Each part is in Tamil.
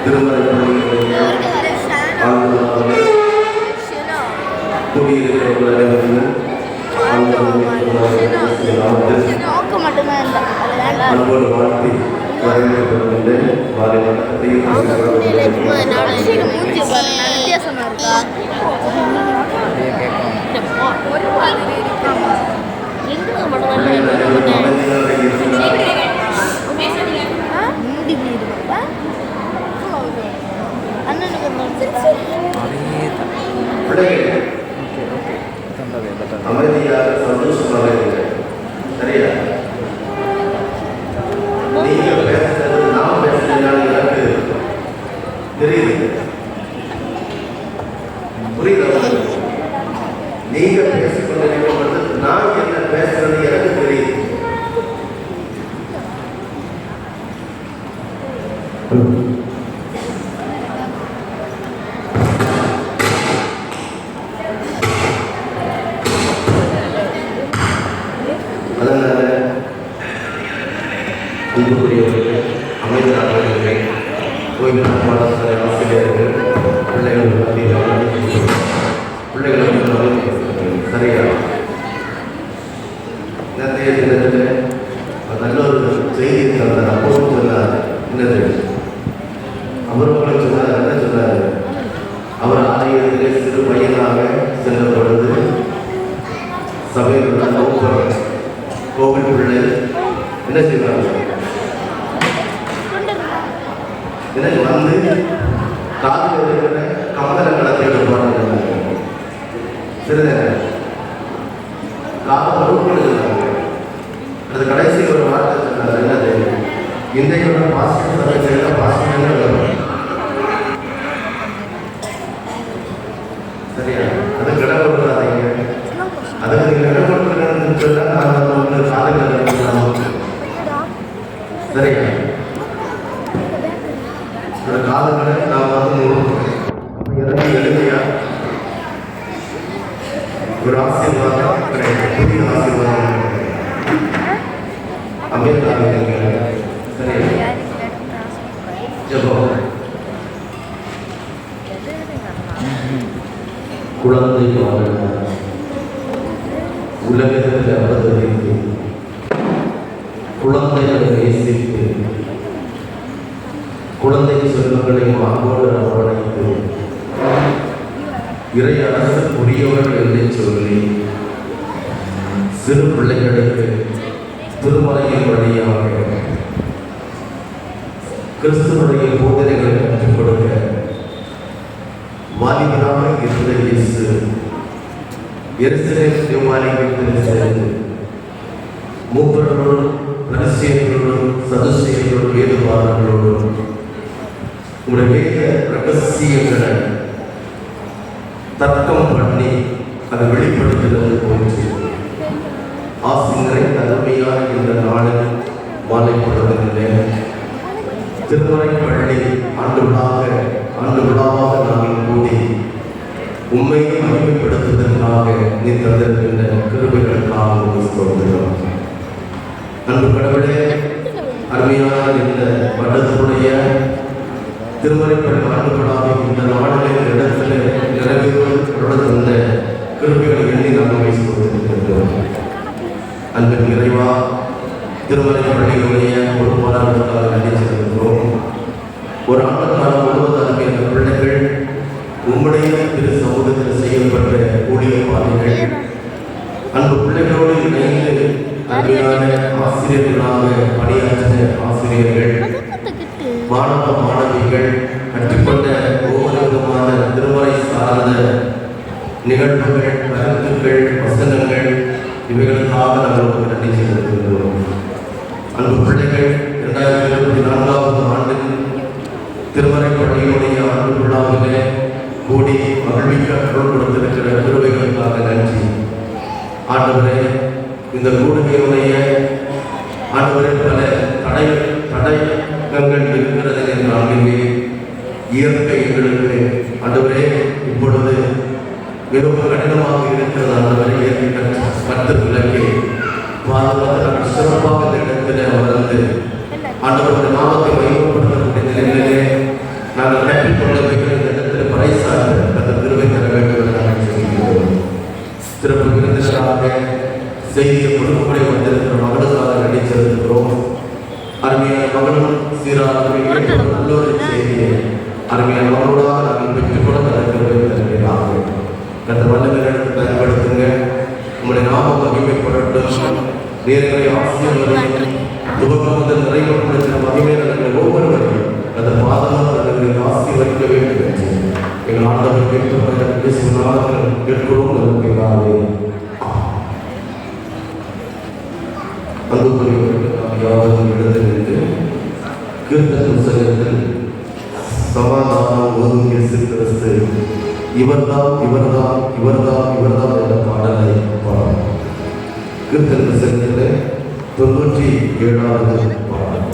திருமலை பள்ளிகளுடைய குடியிருக்கிறவர்கள் அன்போடு வாழ்த்தி வரவேற்கப்படுகின்றேன். அமைதியாக சந்தோஷமாக இருங்க. சரியா? நீங்க பேசுறது நான் பேசுறதுனால எனக்கு தெரியுது. புரியுதா? நீங்க பேசிக்கொண்டிருக்கும் நான் என்ன பேசுறது எனக்கு தெரியுது. அதனால அன்புக்குரியவர்கள், அமைதியாளர்கள், ஓய்வு பாடசாலை ஆசிரியர்கள், பிள்ளைகளுக்கு சரியா நேற்றைய தினத்தில் நல்ல ஒரு செய்தி தந்தார். அப்பவும் சொன்னார், என்னது அவர்களும் சொன்னார், என்ன சொன்னார், அவர் ஆலயத்திலே சிறு பையனாக சென்ற பொழுது சபையில் கோவில் பிள்ளை என்ன செய்வாங்க, எனக்கு வந்து காதில் இருக்கிற கமலங்களை தேட போறாங்க. சிறிது காதல் உருப்படுகிறாங்க. அது கடைசி ஒரு வார்த்தை சொன்னார், என்னது, இன்றையோட பாசிட்டிவ் சபையில பாசிட்டிவ் வரும். சரியா? அது கிடக்கூடாதீங்க. அதுக்கு நீங்கள் கிடக்கூடாதுன்னு சொன்னால் நான் வந்து காதல். சரியா? ஒரு காலங்களை நாம் வந்து இறங்கி எழுதியா ஒரு ஆசீர்வாதம் கிடையாது. புதிய ஆசீர்வாதம் அமைத்தாங்க. சரியா? ஜெபம். குழந்தை உலகத்தில் அவதரித்து குழந்தைகளை நேசித்து குழந்தை செல்வங்களை மார்போடு அரவணைத்து இறை அரசு புரியவர்கள் என்று சொல்லி சிறு பிள்ளைகளுக்கு திருமலையின் வழியாக கிறிஸ்துவனுடைய போதனைகளை கற்றுக் கொடுக்க வாலிபனாக இருந்த இயேசு எருசலேம் தேவாலயத்தில் சேர்ந்து மூப்பர்களோடும் பரிசேயர்களோடும் சதுசேயர்களோடும் வேதபாரர்களோடும் உங்களுடைய வேத ரகசியங்களை தர்க்கம் பண்ணி அதை வெளிப்படுத்துகிறது போயிற்று. ஆசிரியரை அருமையான இந்த நாளில் மாலை பொழுதில் திருமறை பள்ளி ஆண்டு விழாவாக நாங்கள் கூடி உண்மையை மகிமைப்படுத்துவதற்காக நீ தந்திருக்கின்ற கிருபைகளுக்காக சொல்கிறோம். அன்பு கடவுளே, அருமையான இந்த வருடத்துடைய திருமறைப்பள்ளி ஆண்டு விழாவை இந்த நாளிலே இடத்துல நிறைவேறுவது இந்த கிருபைகளை எண்ணி நாங்கள் வைத்துக்கொண்டிருக்கின்றோம். அன்பின் நிறைவா திருமலை பள்ளிகளுடைய பொறுப்பாளர்களுக்காக நன்றி செலுத்துகிறோம். ஒரு ஆண்டு காலம் முழுவதும் அந்த பிள்ளைகள் உம்முடைய திரு சமூகத்தில் செய்யப்பட்ட ஊழிய பாதைகள் அன்பு பிள்ளைகளோடு இணைந்து அருமையான ஆசிரியர்களாக பணியாற்றின ஆசிரியர்கள், மாணவ மாணவிகள் கற்றுக்கொண்ட ஒவ்வொரு விதமான திருமறை சார்ந்த நிகழ்வுகள், கருத்துக்கள், வசனங்கள் இவைகளுக்காக நாங்கள் நன்றி செலுத்துகிறோம். அன்பு பிள்ளைகள் 2024ஆம் ஆண்டில் திருமறை பள்ளியுடைய ஆண்டு விழாவிலே கூடி மகிழ்விக்க அருள் கொடுத்திருக்கிற கிருபைகளுக்காக நன்றி. ஆண்டவரே, இந்த கூடுகையுடைய ஆண்டவரே பல தடயங்கள் இருக்கிறது நான்கிலே இயற்கை எங்களுக்கு ஆண்டவரே இப்பொழுது மிகவும் கடினமாக இருக்கிறது. ஆண்டவரை இயற்கை கற்று விளக்கி பாதுகாத்து சிறப்பாக இந்த இடத்துல அமர்ந்து ஆண்டவருடைய நாமத்தை மையப்படுத்தக்கூடிய நிலையிலே நல்ல ஒரு செய்தியை அருமையான அவரோடாக நாங்கள் பெற்றுக்கொள்ள தருகிறார்கள். அந்த வல்லமை எடுத்து பயன்படுத்துங்க. உங்களுடைய நாமம் மகிமைப்படட்டும். நேரங்களை ஆசிரியர்களையும் துவக்கம் முதல் நிறைவுபடுத்தின மகிமையாளர்கள் ஒவ்வொருவரையும் அந்த பாதுகாப்பு ஆசீர்வதிக்க வேண்டும் என்று எங்கள் ஆண்டவர் கேட்கிறோம். அன்புக்குரியவர்கள் நாம் யாவரும் எழுந்திருந்து கீர்த்தன புத்தகத்தில் சமாதானம் ஓதும் இயேசு கிறிஸ்து இவர்தான் இவர்தான் இவர்தான் இவர்தான் என்ற பாடலை பாடலாம். கீர்த்தன புத்தகத்தில் 97வது பாடல்.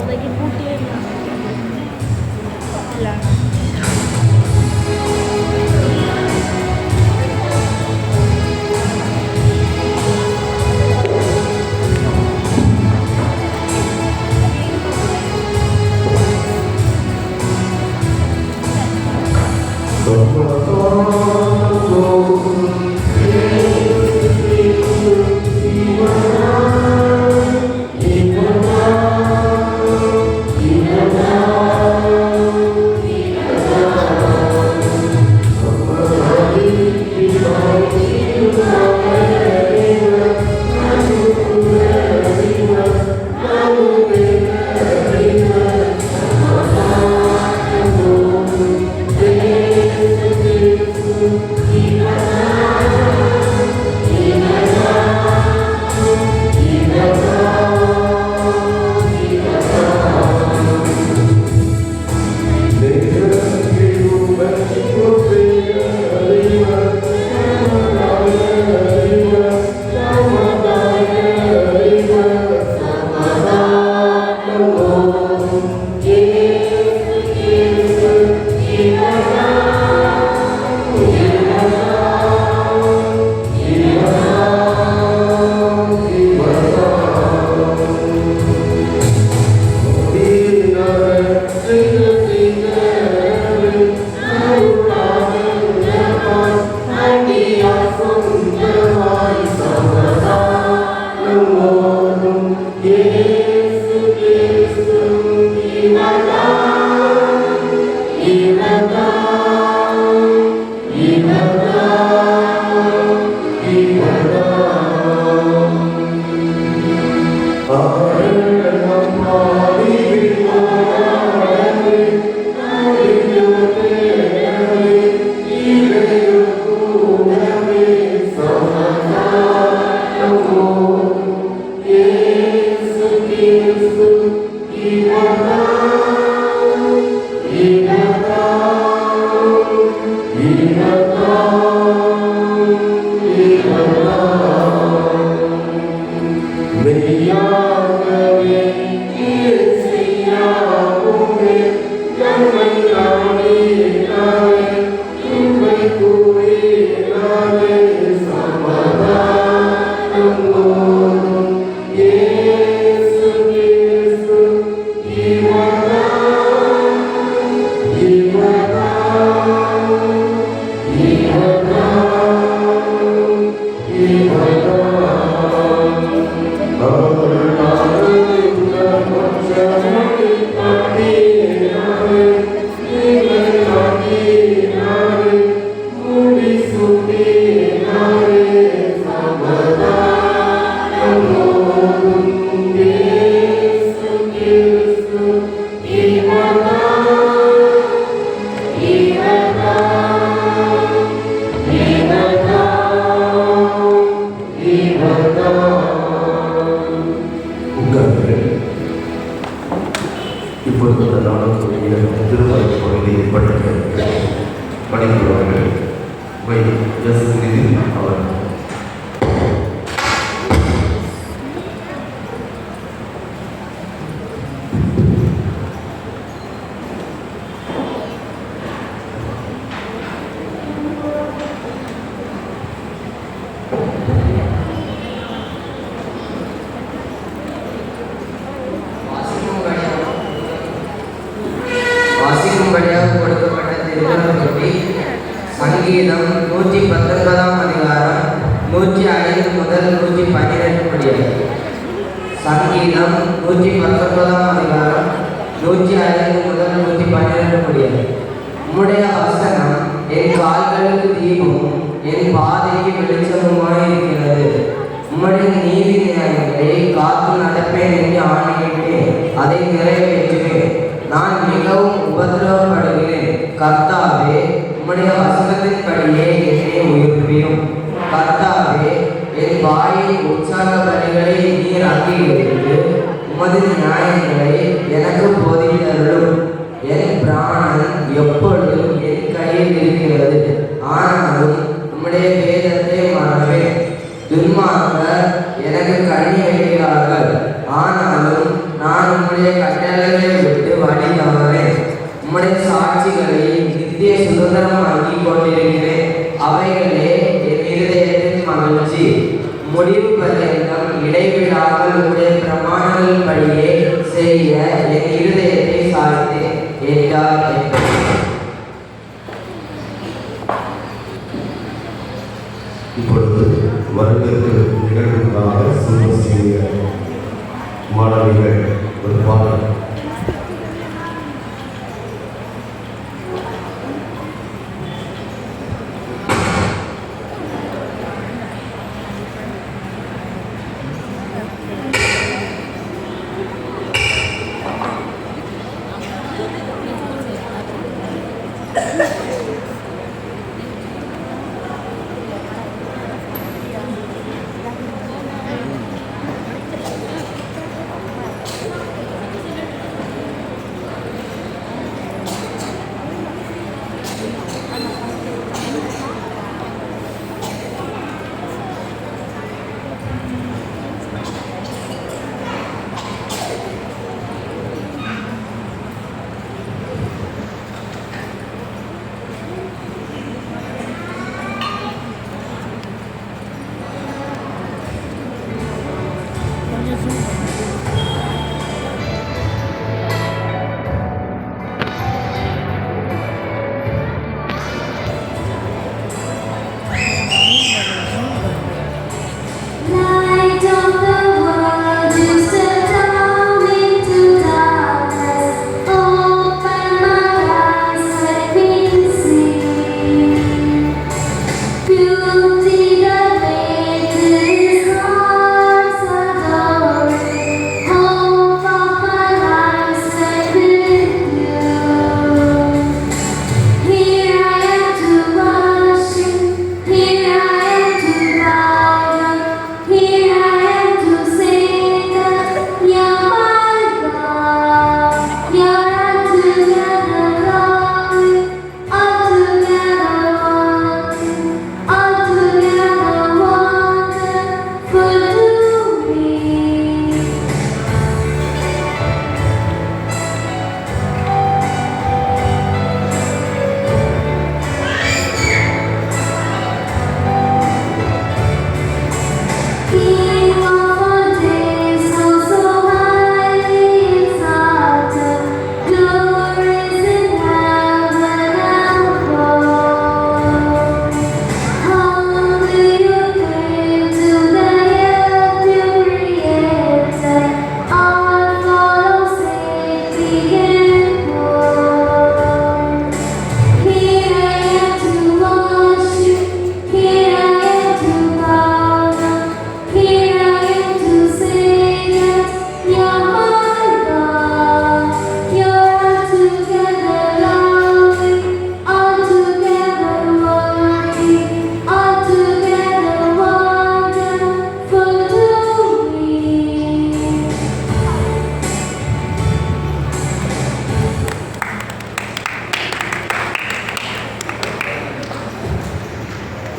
சங்கீதம் 119 அதிகாரம் 105 முதல் 112 முடிய. சங்கீதம் 119 அதிகாரம் 105 முதல் 112 முடிய. உம்முடைய வசனம் என் கால்களுக்கு தீபமும் என் பாதைக்கு வெளிச்சமுமாய் இருக்கிறது. உம்முடைய நீதி நியாயங்களை காத்து நடப்பேன் என்று ஆணையிட்டேன், அதை நிறைவேற்றுவேன். நான் மிகவும் உபத்திரவப்படுகிறேன். கர்த்தாவே, உம்முடைய வசனத்தின்படியே என்னை உயிர்ப்பியும். கர்த்தாவே, என் வாயில் உற்சாக பலிகளை நீர் அங்கீகரித்து உமது நியாயங்களை எனக்கு போதித்தருளும். என் பிராணன் எப்பொழுதும் என் கையில் இருக்கிறது, ஆனாலும் உம்முடைய வேதத்தை மறவேன். துன்மார்க்கர் எனக்கு கண்ணி வைக்கிறார்கள், ஆனாலும் நான் உம்முடைய கட்டளைகளை விட்டு வழி தவறேன். உம்முடைய சாட்சிகளை நித்திய சுதந்திரமாக்கி கொண்டிருக்கிறேன், அவைகளே என் இருதயத்தின் மகிழ்ச்சி. முடிவு பரியந்தம் இடைவிடாமல் உடைய பிரமாணங்களின் படியே செய்ய என் இருதயத்தை சாய்த்தேன் என்றார். இப்பொழுது வரவேற்பு நிகழ்வுக்காக சிவசிங்க மாணவிகள் ஒரு பாடல்.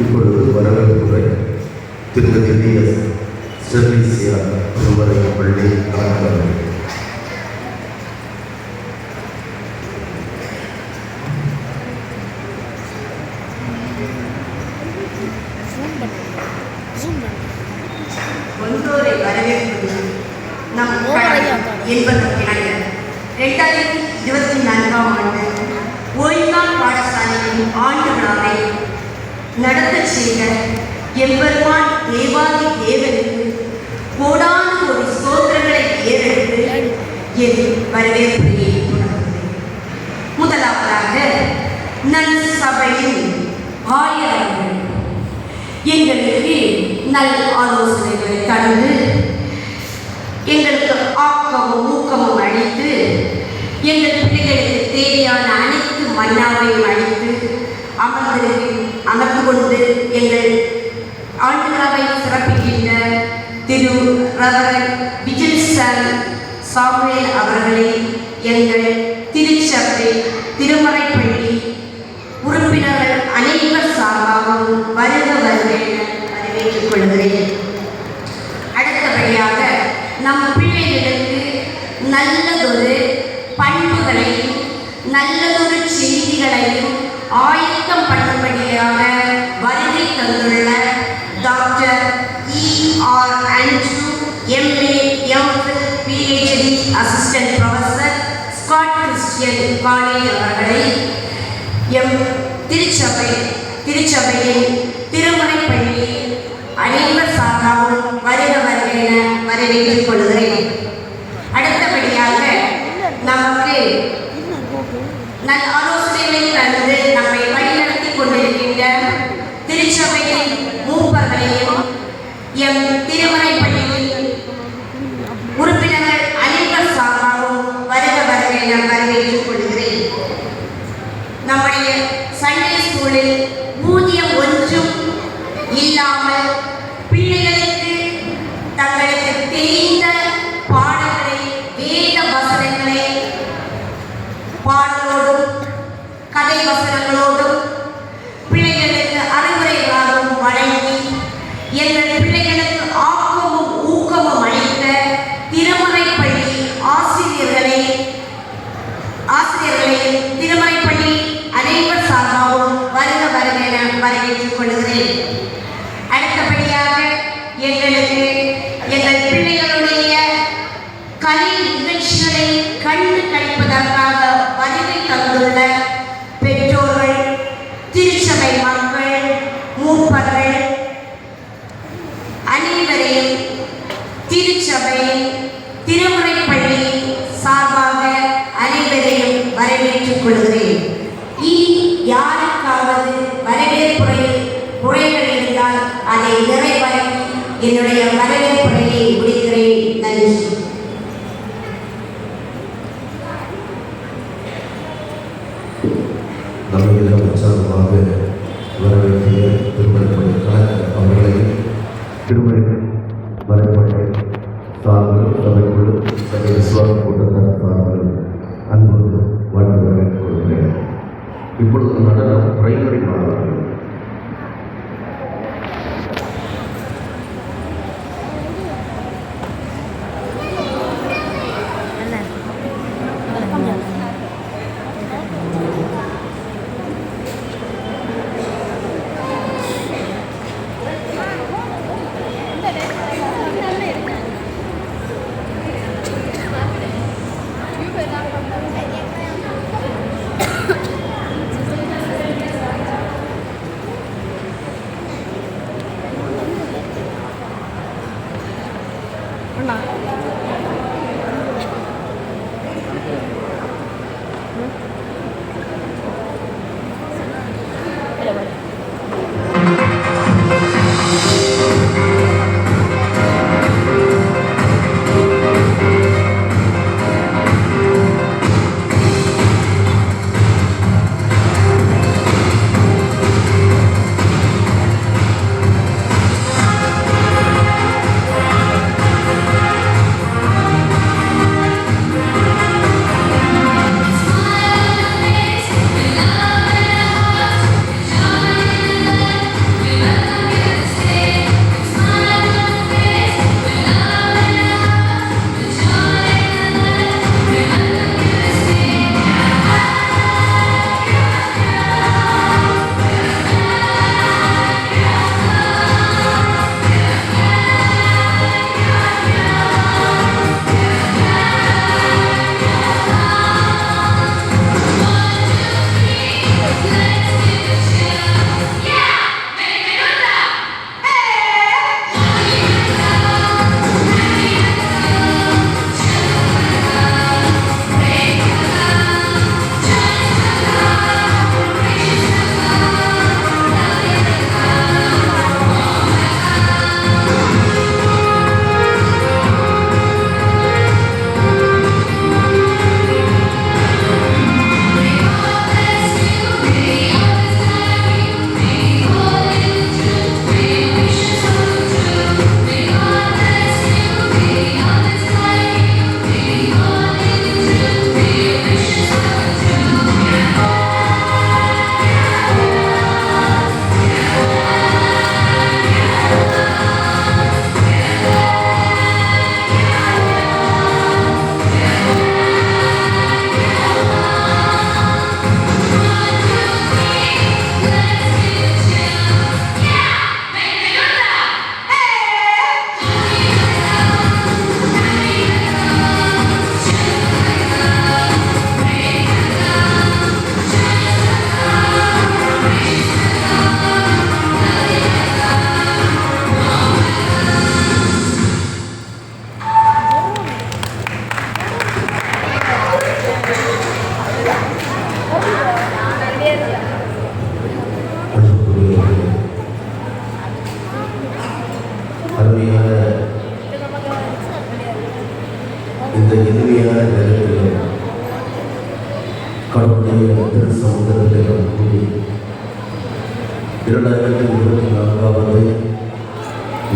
இப்பொழுது வரவேற்புரை திருமதி ஸ்டெர்லிசியா திருமலை பள்ளி கலந்தார்கள். ஒன்றோரை வரவேற்பது நம் என்பதற்கிணங்க 2024ஆம் ஆண்டு ஓய்நாள் பாடசாலையின் ஆண்டு விழாவை நடத்தச் செய்த எம்பெருமான் தேவாதி தேவனுக்கு கோடான ஒரு ஸ்தோத்திரங்களை ஏறெடுத்து என் வரவேற்புரையை தொடங்குகிறேன். முதலாவதாக நல் சபையின் ஆயர்கள் எங்களுக்கு நல் ஆலோசனைகளை தந்து எங்களுக்கு ஆக்கமும் ஊக்கமும் அளித்து எங்கள் பிள்ளைகளுக்கு தேவையான அனைத்து மன்னாவையும் அளித்து அமர்ந்து கொண்டு எங்கள் ஆண்டுகளாவை சிறப்பிக்கின்ற திரு ரவரன் விஜில்சன் சாமுவேல் அவர்களை எங்கள் திருச்சபை திருமறைப்பள்ளி உறுப்பினர்கள் அனைவர் சார்பாகவும் வருக வருவேன் வரவேற்றுக் கொள்கிறேன். அடுத்தபடியாக நம் பிள்ளைகளுக்கு நல்லதொரு பண்புகளையும் நல்லதொரு செய்திகளையும் ஆயத்தம் பண்ணும்படியாக வருகை தந்துள்ள doctor E.R. Andrew MA MPhil PhD assistant professor Scott Christian college அவர்களை எம் திருச்சபையின் திருமறைப்பள்ளி அனைவர் சார்பாகவும் வருக வருகென வரவேற்றுக் கொள்கிறேன். அடுத்தபடியாக நமக்கு நல் ஆலோசனைகளை தந்து நம்மை வழிநடத்தி கொண்டிருக்கின்ற திருச்சபையின் மூப்பர்களையும் எம் திருமறைப்பள்ளியின் உறுப்பினர்கள் அனைவர் சார்பாகவும் வருக வருகென வரவேற்றுக் கொள்கிறேன். நம்முடைய சண்டே ஸ்கூலில் ஊதியம் ஒன்றும் இல்லாமல் பிள்ளைகளுக்கு தங்களுக்கு தெரிந்த பாடங்களை வேத வசனங்களை பாடலோடும் கதை வசனங்களோடும் பிள்ளைகளுக்கு அறிவுரைகளாகவும் வழங்கி எங்கள் பிள்ளைகளுக்கு ஆக்கமும் ஊக்கமும் அளித்த திருமறைப்பள்ளி ஆசிரியர்களையும் திருமறைப்பள்ளி அனைவர் சார்பாகவும் வருக வருக என வரவேற்றுக் கொள்கிறேன். அடுத்தபடியாக எங்கள் பிள்ளைகளுடைய கலை நிகழ்ச்சிகளை கண்டு கழிப்பதற்காக வருகை தந்துள்ள பெற்றோர்கள், திருச்சபை மக்கள், மூப்பர்கள் அனைவரையும் திருச்சபை திருமுறைப்பள்ளி சார்பாக அனைவரையும் வரவேற்றுக் கொள்கிறேன். இனி யாருக்காவது வரவேற்புரைகள் இருந்தால் அதை நிறைவேற்றி என்னுடைய வரவேற்புரையை முடிக்கிறேன். நன்றி. நம்முடைய உற்சாகமாக வரவேற்கிய திருமலைப்பள்ளி கலெக்டர் அவர்களையும் திருமலை மறைப்பள்ளி சார்பில் சபைக்குழு சபை விசுவாச கூட்டத்தார் சார்பில் அன்போடு வாழ்ந்து வரவேற்றுக் கொள்கிறேன். இப்பொழுது நடனம் பிரைமரி மாணவர்கள் ஆண்டவருடைய திரு சமுதிரத்தை நாம் கூடி 2024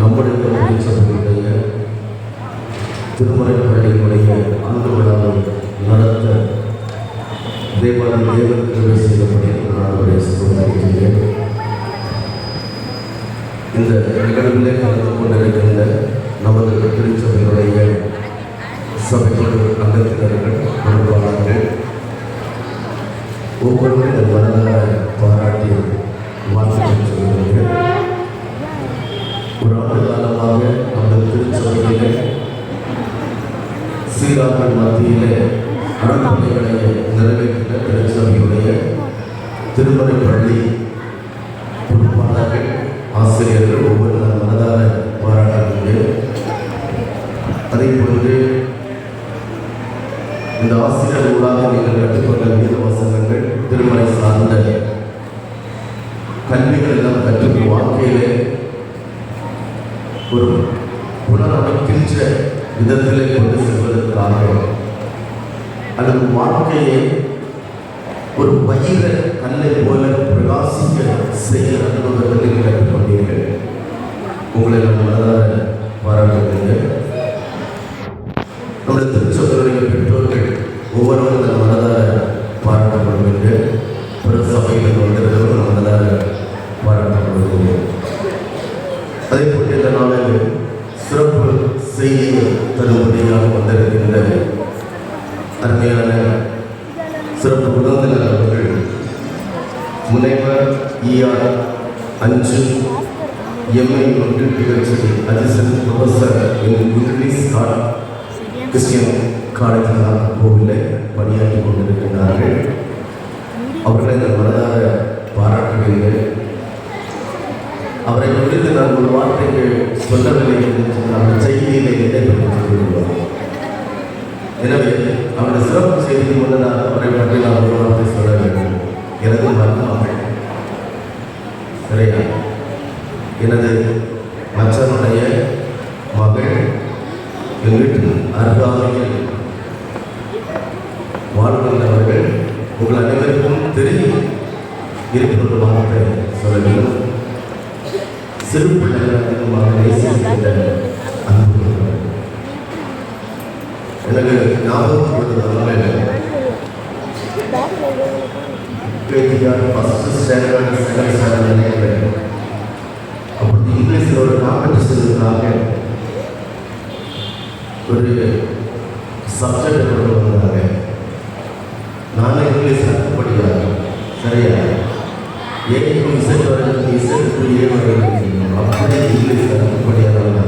நம்முடைய திருச்சபையுடைய திருமறை பள்ளியினுடைய ஆண்டு விழாவை நடத்த தேவாதி தேவன் கிருபை செய்தபடி நான் சொல்லியிருக்கிறேன். இந்த நிகழ்விலே கலந்து கொண்டிருக்கின்ற நமது திருச்சபையினுடைய சபையோடு அங்கத்தினர்கள் பொறுப்பாளர்கள் ஒவ்வொருவரும் இந்த மனதார பாராட்டி வாழ்த்து சொல்கிறேன். ஒரு ஆண்டு காலமாக நமது திருச்சபையிலே சீராக்கள் மத்தியிலே அறப்பணிகளை நிறைவேற்ற திருச்சபையுடைய திருமறை பள்ளி பொறுப்பாளர்கள் ஆசிரியர்கள் ஒவ்வொரு மனதார பாராட்டுகிறேன். அதே போன்று இந்த ஆசிரியர்களாக நீங்கள் கற்றுக்கொண்ட வேத வசனங்கள் திருமறை சார்ந்த கல்விகள் எல்லாம் கற்று வாழ்க்கையிலே ஒரு புனரமைக்கின்ற விதத்திலே கொண்டு செல்வதற்காக அல்லது வாழ்க்கையை ஒரு பயிர கல்லை போல பிரகாசிக்க செய்கிற அனுபவத்தை நீங்கள் கற்றுக்கொண்டீர்கள். உங்களை நான் மனதார பாராட்டுகிறேன். நம்முடைய திருச்சபையுடைய பெற்றோர்கள் ஒவ்வொருவரும் தன் மனதார பாராட்டப்படும் என்று பிற சபையில் வந்திருந்தவர்கள் மனதார பாராட்டப்படுகிறது. அதே போல் இந்த நாளில் சிறப்பு செய்தியை தரும்படியாக வந்திருக்கின்ற அருமையான சிறப்பு விருந்தினர் அவர்கள் முனைவர் ER அஞ்சு MA PhD assistant professor in English Christian college கோவிலில் பணியாற்றி கொண்டிருக்கிறார்கள். அவர்களை இந்த மனதார பாராட்டுகிறேன். அவரை குறித்து நான் ஒரு வார்த்தைக்கு சொல்லவில்லை அந்த செய்தியிலே இடைப்பெற்றுள்ளார். எனவே அவருடைய சிறப்பு செய்தி முன்னதாக அவரை பற்றி நான் ஒரு வார்த்தை சொல்ல வேண்டும். எனது மருமகள் சரியா எனது மச்சனுடைய மகள் என் வீட்டில் அருகாமையில் வாழ்கின்றவர்கள் உங்கள் அனைவருக்கும் தெரியும். இருக்கிற வார்த்தை சொல்ல வேண்டும். சிறு பிள்ளைகள் அதிகமாக நேசிக்கின்ற அன்பு எனக்கு ஞாபகம் ஃபஸ்ட்டு ஸ்டாண்டர்ட் செகண்ட் ஸ்டாண்டர்ட் நினைக்கிறேன். அப்படி இங்கிலீஷில் ஒரு காம்படிஷன் இருந்தாங்க. ஒரு சப்ஜெக்ட் கொண்டு வந்தாங்க. நானும் இங்கிலீஷ் படிக்கிறாங்க சரியா ஏக்கு இசை வரைக்கும் இசைக்கு ஏ வரைக்கும் அப்படியே இங்கிலீஷ் படிக்கிறாங்க.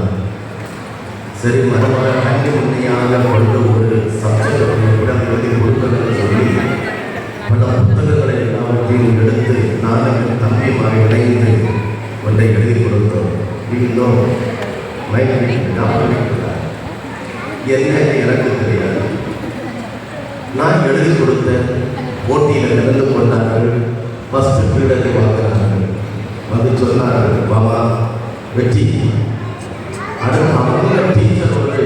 சரி மனமாக கண்டி உண்மையாக கொண்டு ஒரு சப்ஜெக்ட் இடம் எழுதி கொடுக்கணும்னு சொல்லி பல புத்தகங்களை எல்லாவற்றையும் எடுத்து நானும் என் தம்பிமாரை இணைந்து ஒன்றை எழுதி கொடுத்தோம். இன்னும் என்ன எனக்கு தெரியாது. நான் எழுதி கொடுத்த போட்டியில் கலந்து கொண்டார்கள். ஃபஸ்ட்டு பீரியடை பார்க்கிறார்கள். வந்து சொன்னார்கள் மாமா வெற்றி. அடுத்து அவங்க டீச்சர் ஒரு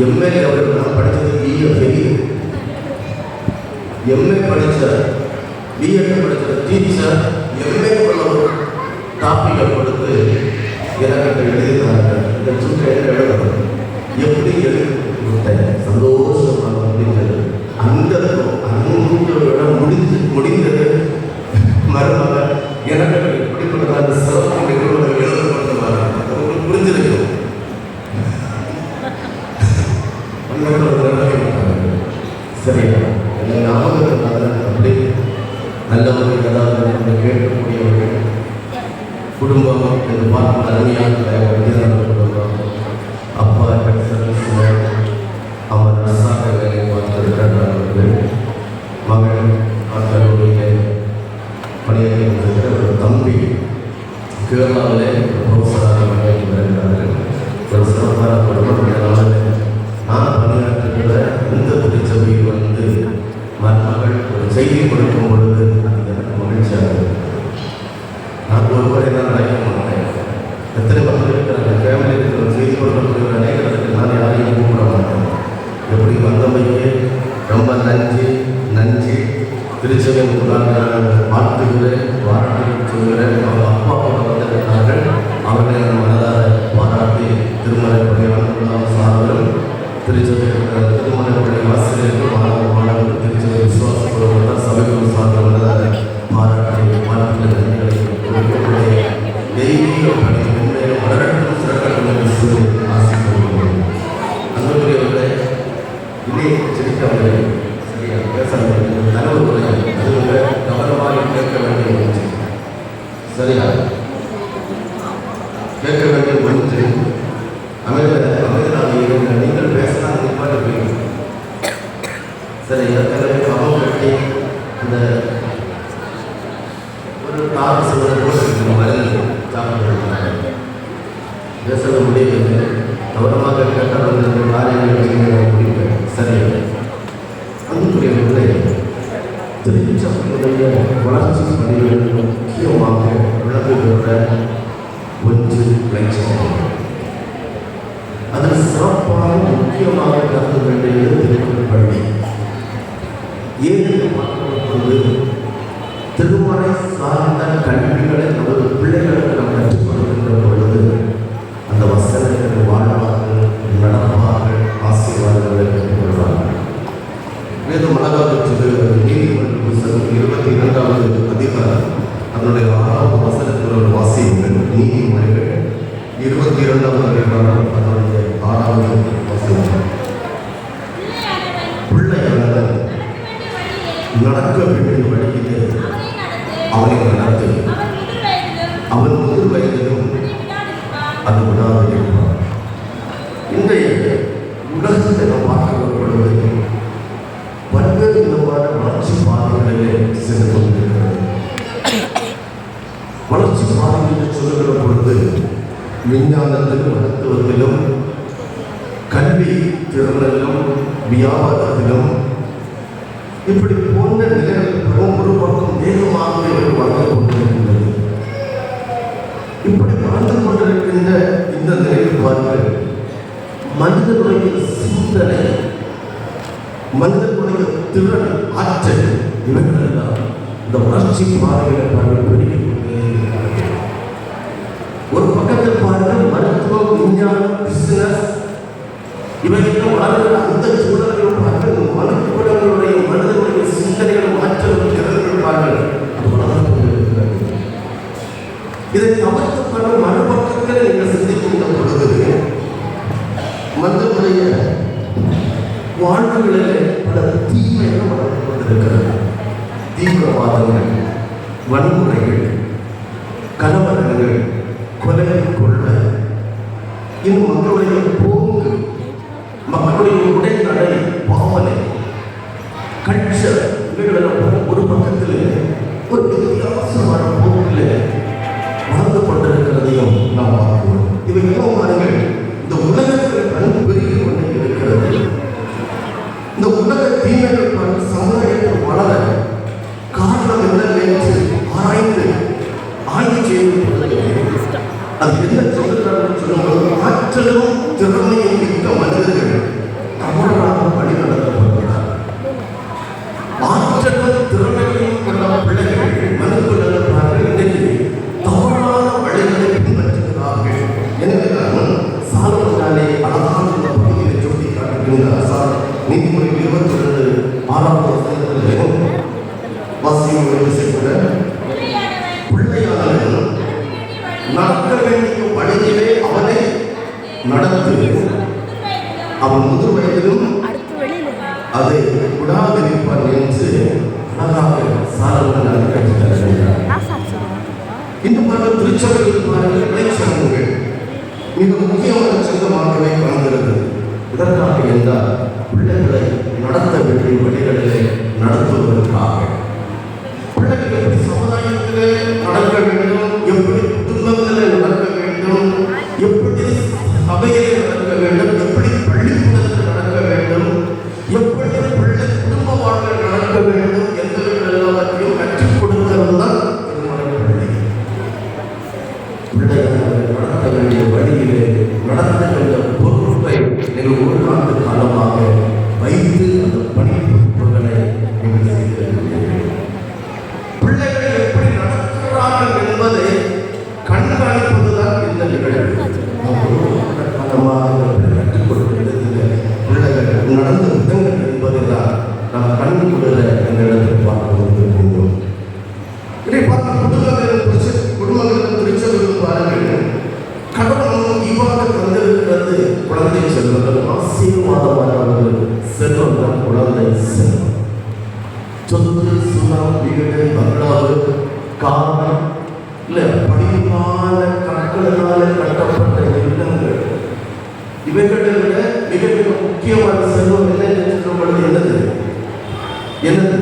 எம்ஏ அவர்கள் நான் படித்தது BA பெரிய MA படித்த BEd படித்த டீச்சர் MA உள்ள ஒரு டாப்பிக்கை கொடுத்து எனக்கு எழுதினார்கள். இந்த சுற்றை எழுதணும் எப்படி எழுதி கொடுத்தேன் சந்தோஷமாக முடிஞ்சது. அந்த முடிந்தது மருமகள் எனக்கு இப்படிப்பட்ட அந்த சிறப்பு நிகழ்வுகளை எழுதப்பட்டு வராங்க. உங்களுக்கு புரிஞ்சிருக்கும். சரியா ஞாபகத்தினால அப்படி நல்லவர்கள் கதாபாத்திரங்களை கேட்கக்கூடியவர்கள் குடும்பம் என்று பார்க்கும் அருமையான குடும்பம். அப்பா சர்வீஸில் அவர் அரசாங்க வேலை பார்த்திருக்கிறார்கள். மகள் மக்களுடைய பணியாற்றி கொண்டிருக்கிற ஒரு தம்பி கேரளாவிலே ப்ரொஃபஸராக பணியாற்றி வருகிறார்கள். ஒரு சிறப்பான குடும்பம். நான் பணியாற்றுகிற இந்த திருச்சபையில் வந்து மருமகள் ஒரு செய்தி கொடுக்கும் பொழுது அது எனக்கு மகிழ்ச்சியாக இருக்குது. நான் ஒருவரை தான் நினைக்க மாட்டேன். எத்தனை மக்கள் இருக்கிறாங்க ஃபேமிலி இருக்கிற செய்தி கொடுக்கக்கூடிய நினைக்கிறதுக்கு நான் யாரையும் கூப்பிட மாட்டேன். எப்படி வந்தமைக்கு ரொம்ப நன்றி. திருச்சபையின் வாழ்த்துகிறேன், பாராட்டு சொல்கிறேன். அவங்க அப்பா கூட வந்திருக்கிறார்கள். அவர்களை நான் மனதார பாராட்டி திருமலை பள்ளி சார்கள், திருச்சபை திருமலை பள்ளி ஆசிரியர்கள், மாணவர்கள், திருச்சபை விசுவாச குழுவினர், சபைக்குழு சார்கள் மனதார பாராட்டி வாழ்த்துக்களை தெய்வீக பணி வளரட்டும் சிறக்கட்டும் என்று சொல்லி ஆசைப்படுகிறோம். அன்புக்குரியவர்களே, இனி சிரிக்கவில்லை, சரியா பேசவில்லை, தலைவர்களை அதுவரை கவனமாக கேட்க வேண்டிய ஒன்று, சரியா கேட்க வேண்டிய ஒன்று. அமைதியாக இருங்க. நீங்கள் பேசலாம், நிப்பாட்டு போய் சரி. ஏற்கனவே கவனம் கட்டி இந்த ஒரு தாறு சொல்வது போட்டு மருந்து சாப்பிட்டு பேச முடியவில்லை. கவனமாக கேட்டால் இந்த காரியங்கள் முடிப்பேன், சரியா. அன்புக்குரியவர்களே, திருச்சபையுடைய வளர்ச்சி பணிகளில் முக்கியமாக விளங்குகின்ற ஒன்று லட்சம். அதில் சிறப்பாக முக்கியமாக கருத வேண்டியது திருக்குறள் பள்ளி. ஏன் பார்க்கும்போது திருமறை சார்ந்த கல்விகளை நமது பிள்ளைகளுக்கு நாம் கற்றுக் கொடுக்கின்ற பொழுது அந்த வசனங்கள் வாழ்வார்கள், நடப்பார்கள், ஆசீர்வாதங்களை கற்றுக்கொள்வார்கள். வேதம் அழகாக சொல்லுகிறது. நீதிமன்ற புத்தகம் 22வது அதிகாரம் அதனுடைய 6வது வசனத்தில் ஒரு வாசியுங்கள். நீதிமொழிகள் 22வது அதிகாரம் அதனுடைய 6வது வசனம். பிள்ளையானவன் நடக்க வேண்டிய வழியிலே அவனை நடத்து, அவன் முதல் வயதிலும் அது விடாது இருப்பான். இன்றைய உலகத்தை நாம் பார்க்கிற பொழுது பல்வேறு விதமான வளர்ச்சி பாதைகளிலே சென்று கொண்டிருக்கிறது. வளர்ச்சி பாதைகளில் சொல்லுகிற பொழுது விஞ்ஞானத்திலும், மருத்துவத்திலும், கல்வி திறனிலும், வியாபாரத்திலும் இப்படி போன்ற நிலைகள் ஒரு பக்கம் வேகமாக வளர்ந்து கொண்டிருக்கின்றது. இப்படி வளர்ந்து கொண்டிருக்கின்ற இந்த நிலையில் பாருங்கள், மனிதனுடைய சிந்தனை, மனிதனுடைய திறன், ஆற்றல் இவர்கள் எல்லாம் இந்த வளர்ச்சி பாதைகளை பாருங்கள் பெருகிக் கொண்டே இருக்கிறது. ஒரு பக்கத்தில் பாருங்கள் மருத்துவம், விஞ்ஞானம், பிசினஸ் இவைகளும் வளர்கிற அந்த சூழல்களும் பாருங்கள் மனிதர்களுடைய மனிதனுடைய சிந்தனைகளும் ஆற்றலும் திறன்கள் பாருங்கள் அது வளர்ந்து கொண்டிருக்கிறது. இதை தவிர்த்து மறுபக்கத்தில் நீங்கள் சிந்திக்கின்ற பொழுது மனிதனுடைய வாழ்வுகளிலே பல தீமைகள் வளர்ந்து கொண்டிருக்கிறது. தீவிரவாதங்கள், வன்முறைகள், கலவரங்கள், கொலை, கொள்ளை, இன்னும் மக்களுடைய போக்கு, மக்களுடைய உடைநடை, பாவனை, கல்ச்சர் இவைகளெல்லாம் ஒரு பக்கத்தில் ஒரு வித்தியாசமான போக்கில் வளர்ந்து கொண்டிருக்கிறதையும் நாம் பார்க்கிறோம். இவைகளும் பாருங்கள் இந்த உலகத்தில் பண்பு பெருகி கொண்டே இருக்கிறது. இந்த உலக தீமைகள் சமுதாயத்தில் வளர காரணம் என்ன என்று ஆராய்ந்து ஆய்வு செய்யப்படுகிறது. அது என்ன சொல்லுகிறார்கள் சொல்லும்போது ஆற்றலும் திறமையும் மிக்க மனிதர்கள் தவறாக வழி நடத்தப்படுகிறார். ஆற்றலும் திறமையும் கொண்ட பிள்ளைகள் மனிதர்கள் இன்றைக்கு தவறான வழிகளை பின்பற்றுகிறார்கள். எனவே தான் சாலமோனாலே அழகான இந்த பகுதியை சுட்டி காட்டுகின்றார். நீதிமொழி 22:6 வாசியம் செய்கிற பிள்ளையானவன் நடக்க வேண்டிய வழியிலே அவனை நடத்து, அவன் முதிர் வயதிலும் அதை விடாதிருப்பான் என்று அழகாக சாலமோன் கற்றுத்தருகிறார். இந்த பல திருச்சபைகள் பாருங்கள் இளைச்சங்கள் மிக முக்கியமான சொந்தமாகவே காண்கிறது. இதற்காக என்றால் பிள்ளைகளை நடத்த வேண்டிய வழிகளிலே நடத்துவதற்காக பிள்ளைகள் எப்படி சமுதாயத்திலே நடக்க வேண்டும், எப்படி குடும்பங்களிலே நடக்க வேண்டும், எப்படி சபையிலே நடக்க வேண்டும், எப்படி பள்ளிக்கூடத்தில் நடக்க வேண்டும், எப்படி பிள்ளை குடும்ப வாழ்வில் நடக்க வேண்டும் என்பவர்கள் எல்லாவற்றையும் கற்றுக் கொடுக்கிறது தான் திருமறை பள்ளி. நடத்த வேண்டிய வழியிலே நடத்த வேண்டிய பொறுப்பை நீங்கள் ஒரு ஆண்டு காலமாக வைத்து அந்த பணி பொறுப்புகளை நீங்கள் செய்திருக்கிறீர்கள். சுனம், வீடு, பங்களாவு, காரணம் இல்ல படிப்பான கற்களினால கட்டப்பட்ட இல்லங்கள். இவைகளை விட மிக மிக முக்கியமான செல்வம் என்ன என்று சொல்லப்படுது? என்னது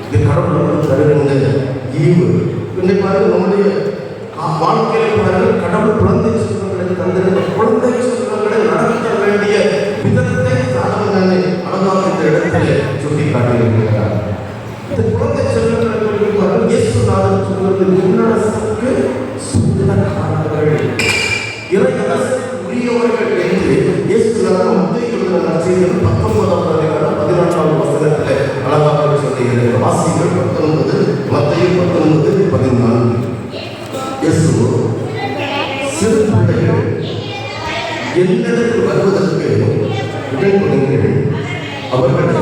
இது கடவுள் தருகின்ற ஈவு. இன்னைக்கு பாருங்க, நம்முடைய வாழ்க்கையில பாருங்க, கடவுள் குழந்தை செல்வங்களை தந்திருந்த குழந்தை செல்வங்களை நடத்த வேண்டிய விதத்தை சாதனை அழகாக இந்த இடத்துல சுட்டி காட்டியிருக்கிறார். இந்த குழந்தை செல்வங்களை பாருங்க, இயேசுநாதர் சொல்வது விண்ணரசுக்கு சொந்தக்காரர்கள், இறையரசுக்கு உரியவர்கள் என்று இயேசுநாதர் மத்தேயு எழுதின நற்செய்தியில் 19ஆம் அதிகாரம் 14ஆம் வசனத்திலே அழகாக சொல்லுகிறது. வாசிகள் 19, மத்தேயு 19:14. இயேசு சிறு பிள்ளைகள் என்னிடத்தில் வருவதற்கு இடைப்படுங்கள், அவர்களை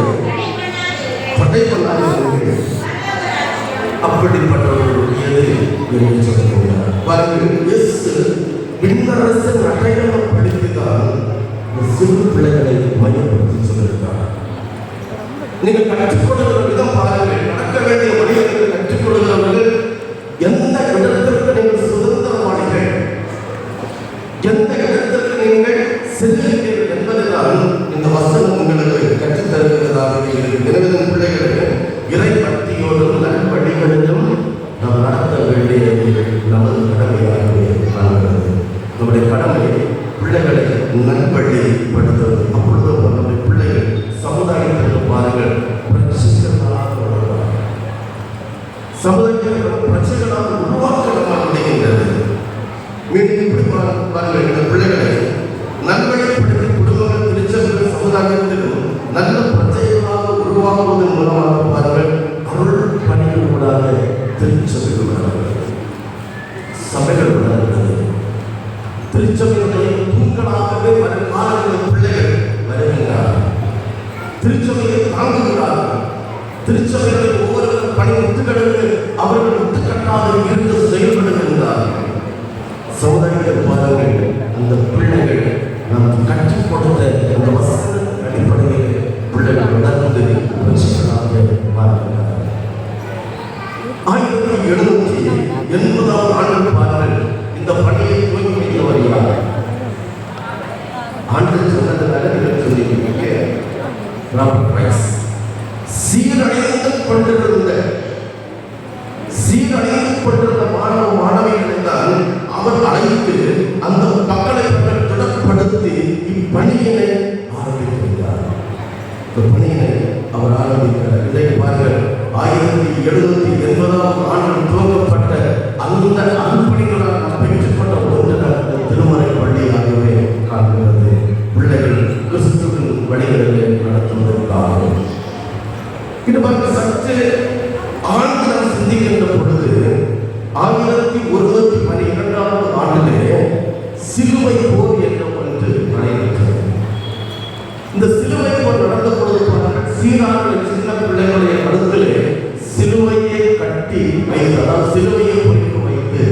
படை பண்ணாதீர்கள், அப்படிப்பட்டவர்களுடையது என்று சொல்லுகிறார். பாருங்கள், இயேசு விண்ணரசின் அடையாளப்படுத்திதான் சிறு பிள்ளைகளை மையப்படுத்தி சொல்லியிருக்கிறார். நீங்கள் கற்றுக்கொள்கிற விதம் பாருங்கள், நடக்க வேண்டிய வழிகளை கற்றுக்கொள்கிறவர்கள் எந்த இடத்திற்கு நீங்கள் சுதந்திரமானீர்கள், எந்த இடத்திற்கு நீங்கள் செல்லுகிறீர்கள் என்பதுதான் இந்த வசனம் உங்களுக்கு கற்றுத்தருகிறதாக இருக்கிறது. எனவே பிள்ளைகளுக்கு இறை பக்தியோடும் நல்வழிகளிலும் நாம் நடத்த வேண்டிய நமது கடமையாகவே காண்கிறது. நம்முடைய கடமை பிள்ளைகளை நல்வழிப்படுத்துவது. அப்பொழுது நம்முடைய பிள்ளைகள் சமுதாயத்திற்கு பாருங்கள் பிரச்சனைகளாக வருவார்கள். சமுதாயத்தில் பிரச்சனைகளாக உருவாக்க முடிகின்றது. மீண்டும் இப்படி பாருங்கள், இந்த பிள்ளைகளை நல்வழிப்படுத்தி குடும்பங்கள், திருச்சபைகள், சமுதாயத்திலும் நல்ல பிரச்சனைகளாக உருவாக்குவதன் மூலமாக பாருங்கள் அருள் பணிகளூடாக திருச்சபைகள் வளர்கிறது, சபைகள் வளர்கிறது. திருச்சபையுடைய தூண்களாகவே வரும் காலங்களில் பிள்ளைகள் வருகின்றார்கள். திருச்சபையை தாங்குகிறார்கள். திருச்சபைகளை ஒவ்வொரு பணி முத்துக்களுக்கு அவர்கள் முத்துக்கட்டாக இருந்து செயல்படுகின்றார்கள். சமுதாயத்தில் பாருங்கள், அந்த பிள்ளைகள் நாம் கற்றுக் கொடுத்த அந்த வசன அடிப்படையில் பிள்ளைகள் வளர்ந்து பிரச்சனைகளாக மாறுகிறார்கள். 1780ஆம் ஆண்டு பாருங்கள், இந்த பணியை துவங்கி வைத்தவர் யார்? ஆண்டு சொன்னதுனால நீங்கள் சொல்லியிருக்கீங்க, ராபர்ட் பிரைஸ். சீரடைந்து கொண்டிருந்த மாணவ மாணவிகளை தான் அவர் அழைத்து அந்த மக்களை திடப்படுத்தி இப்பணியினை ஆரம்பிக்கிறார். இந்த பணியினை அவர் ஆரம்பிக்கிறார். இதை பாருங்கள், 1780ஆம் ஆண்டு துவங்கப்பட்ட அந்த அன்பணிகளால் நாம் பெற்றுக்கொண்ட ஒன்று திருமறை பள்ளியாகவே காண்கிறது. பிள்ளைகள் கிறிஸ்துவின் வழிகளிலே நடத்துவதற்காக இது பார்க்க சற்று ஆண்டு நாம் சிந்திக்கின்ற பொழுது 1112ஆம் ஆண்டிலே சிலுவை போர் என்ற ஒன்று நடைபெற்றது. இந்த சிலுவை போர் நடந்த பொழுது சீரான சின்ன பிள்ளைகளுடைய கழுத்திலே சிலுவையை கட்டி வைத்து, அதாவது சிலுவையை பொறித்து வைத்து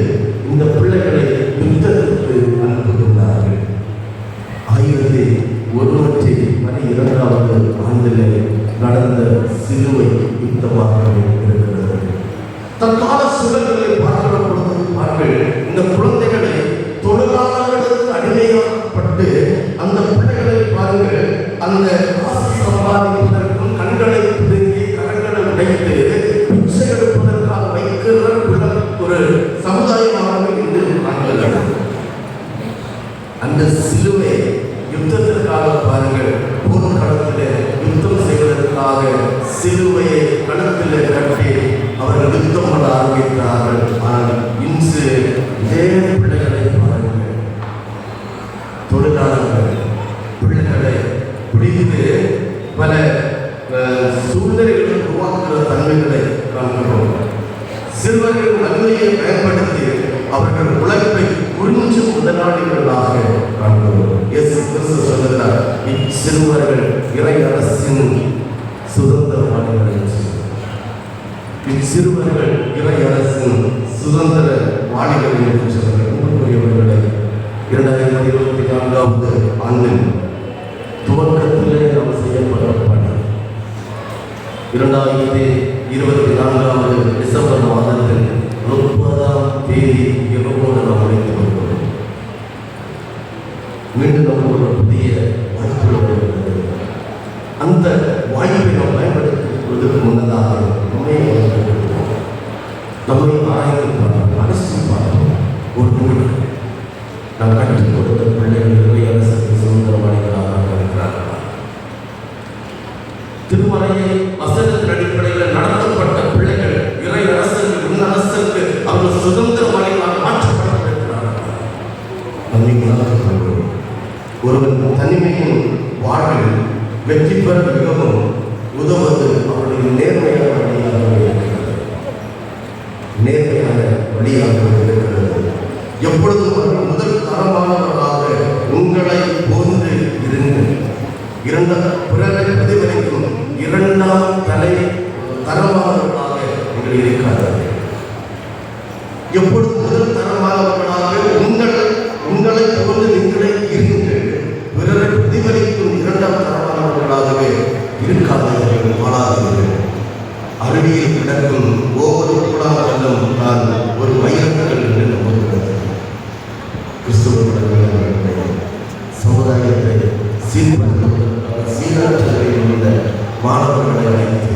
இந்த பிள்ளைகளை யுத்தத்திற்கு அனுப்புகின்றார்கள். 1112ஆம் ஆண்டிலே நடந்த சிலுவை யுத்தமாக இருக்கிறது. தற்கால சூழல்களை பார்க்கிற பொழுது பாருங்கள், இந்த குழந்தைகளை தொழிலாளர்களுக்கு அடிமையாக்கப்பட்டு அந்த பிள்ளைகளை பாருங்கள், அந்த காசு சம்பாதிப்பதற்கும் கண்களை பிடுங்கி கரங்களை உடைத்து பிச்சை எடுப்பதற்காக வைக்கிற ஒரு சமுதாயமாக இன்று காண்கிறது. அந்த சிலுவை யுத்தத்திற்காக பாருங்கள், போர்க்களத்திலே யுத்தம் செய்வதற்காக சிலுவையை களத்திலே கட்டி அவர்கள் யுத்தம் பண்ண ஆரம்பித்தார்கள். ஆனால் இன்று இதே பிள்ளைகளை பாருங்கள், தொழிலாளர்கள் பிள்ளைகளை பிடித்து பல சூழ்நிலைகளை உருவாக்குகிற தன்மைகளை காண்கிறோம். சிறுவர்கள் நன்மையை பயன்படுத்தி அவர்கள் உழைப்பை குறிஞ்சு முதலாளிகளாக காண்கிறோம். இயேசு கிறிஸ்து சொல்லுகிறார், இச்சிறுவர்கள் இறை அரசின் சுதந்திரவாளிகள். இச்சிறுவர்கள் இறை அரசின் சுதந்திர வாணிகள் என்று சொல்கிறார். உங்களுக்குரியவர்களை 2024ஆம் ஆண்டில் துவக்கத்திலே நாம் செய்யப்பட்ட பணி 2024 டிசம்பர் மாதத்தில் 30ஆம் தேதி இரவோடு நாம் முடித்து வருகிறோம். மீண்டும் நமக்கு ஒரு புதிய வாய்ப்பு வருகிறது. அந்த வாய்ப்பை நாம் பயன்படுத்துவதற்கு முன்னதாக நம்மை ஆராய்ந்து பார்ப்போம், அரசு பார்ப்போம். ஒரு நூல் நாம் கற்றுக் கொடுத்த பிள்ளைகள் இறை அரசுக்கு சுதந்திரமடைகளாக இருக்கிறார்கள். திருமலையை வசனத்தின் அடிப்படையில் நடத்தப்பட்ட பிள்ளைகள் இறை அரசுக்கு உன் அரசுக்கு அவர்கள் சுதந்திரமடைகளாக மாற்றப்பட்டிருக்கிறார்கள். ஒருவன் தனிமையின் வாழ்வில் வெற்றி பெற மிகவும் உதவுவது அவருடைய நேர்மையான வழியாக இருக்கிறது. நேர்மையான வழியாக இருக்கிறது. எப்பொழுதும் முதல் தரமானவர்களாக உங்களை போன்று இருங்கள். பிறரை பிரதிபலிக்கும் இரண்டாம் தரமானவர்களாக நீங்கள் இருக்கிறார்கள். எப்பொழுதும் முதல் தரமானவர்களாக உங்களை போன்று நீங்களே இருங்கள். பிறரை பிரதிபலிக்கும் இரண்டாம் தரமானவர்களாகவே இருக்காதவர்கள் வாழாதவர்கள். அருவியில் கிடக்கும் ஒவ்வொரு கூடாரம் நான் ஒரு வைரக்கல் என்று நம்புகிறது. கிறிஸ்துவ சமுதாயத்தை சீர்படுத்துவதற்காக சீராற்றலில் இருந்த மாணவர்களை அழைத்து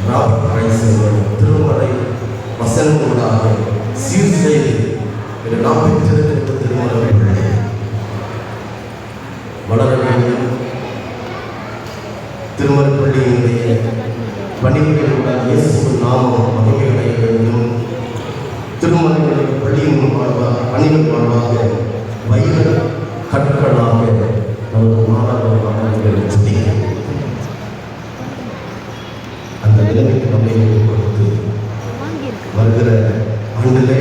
ராபர்ட் ரைசன் திருமலை வசனங்களாக சீர் செய்து நாம் பெற்றிருக்கின்ற திருமணங்களை வளர வேண்டும். திருமணப்பள்ளியினுடைய பணிகளுடன் இயேசுவின் நாமம் மகிமையடைய வேண்டும். திருமணங்கள் பள்ளியின் பணிகள் வாழ்வாக வைர கற்களாக நமது மாணவர்கள் அந்த நிலைமைக்கு நம்மை கொடுத்து வருகிற ஆண்டிலே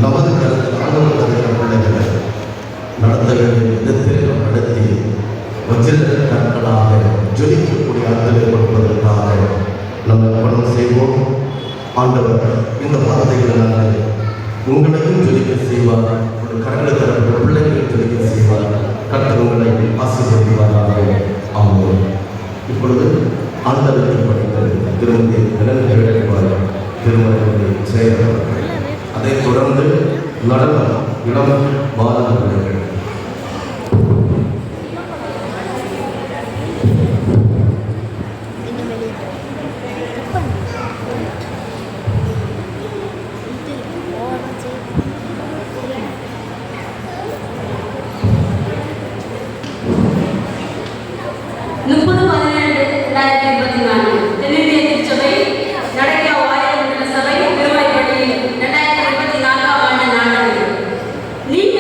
நமது கருத்தில் ஆண்டவர் வருகிற பிள்ளைகளை நடத்த வேண்டிய விதத்தில் நடத்தி வஜ்ர கற்களாக ஜொலிக்கக்கூடிய ஆற்றலை கொடுப்பதற்காக நம்ம பணம் செய்வோம். ஆண்டவர் இந்த வார்த்தைகளை நாங்கள் உங்களையும் ஜொலிக்க செய்வார். ஒரு கரங்களை தரப்பட்ட பிள்ளைகளையும் ஜொலிக்க செய்வார். கர்த்தர் உங்களை ஆசீர்வதிப்பாராக. ஆமென். இப்பொழுது ஆண்டவருக்கு படித்த திருமதி நிலநிலைவார் திருமணத்தை செயல்படுவார்கள். அதைத் தொடர்ந்து நடனம் இளம் பாரத பிள்ளைகள் நீங்க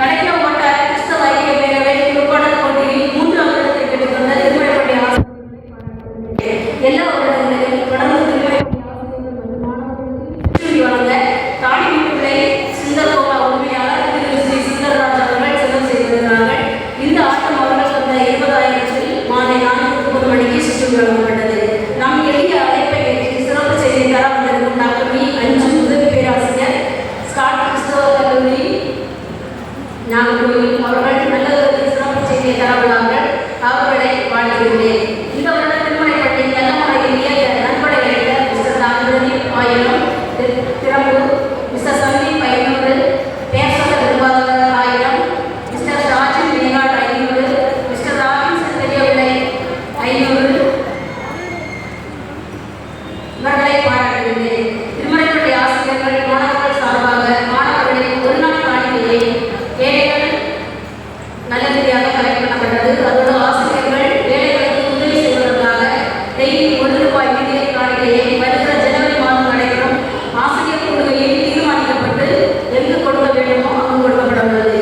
நடைபெற மாட்டார் கிறிஸ்தவ ஐக்கிய பேரவை உட்படல் போட்டியில் 3ஆம் இடத்தை பெற்றுக்கொண்ட திருமலைப்பள்ளி ஆசிரியர் எல்லா வருடங்களிலும் தொடர்ந்து திருமலைப்பள்ளி ஆசிரியர்கள் மற்றும் மாணவர்களுக்கு வழங்க தாடி வீட்டுகளை சுந்தரகோபா உரிமையாளர் திரு ஸ்ரீ சுந்தரராஜ் அவர்கள் செலவு செய்து வருகிறார்கள். இந்த ஆட்டம் அவர்கள் தந்த 20,000 மாலை 4:30 மணிக்கு சுற்றி வழங்கப்பட்டது. நம் எளிய அழைப்பை ஏற்று சிறப்பு செய்தி தர வந்திருக்கும் டாக்டர் வி. அஞ்சு உதவி பேராசிரியர் ஸ்காட் கிறிஸ்தவ கல்லூரி நாகர்கோவில் அவர்கள் நல்ல சிறப்பு செய்தியை தர உள்ளார்கள். அவர்களை வாழ்த்துகின்றேன். இந்த வருட திருமலைப்பள்ளி நல்ல முறையில் இயக்க நன்கொடை அளித்த மிஸ்டர் தாமிரதி 1000, திருப்பூர் மிஸ்டர் சந்தீப் 500, பேர் சொல்ல விரும்பாதவர் 1000, mister Rajan may God 500, mister Robinson தெரியவில்லை 500 இவர்களை பாராட்டுகின்றேன். திருமலைப்பள்ளி ஆசிரியர்கள் மாணவர்கள் சார்பாக மாணவர்களின் ஒரு நாள் காணிக்கையை ஏழைகள் நல்லபடியாக கலெக்ட் பண்ணப்பட்டது. அதோடு ஆசிரியர்கள் ஏழைகளுக்கு உதவி செய்வதற்காக டெய்லி ₹1 மீடியம் காணிக்கையை வருகிற ஜனவரி மாதம் நடைபெறும் ஆசிரியர் கொள்கையில் தீர்மானிக்கப்பட்டு எங்கு கொடுக்க வேண்டுமோ அங்கு கொடுக்கப்பட உள்ளது.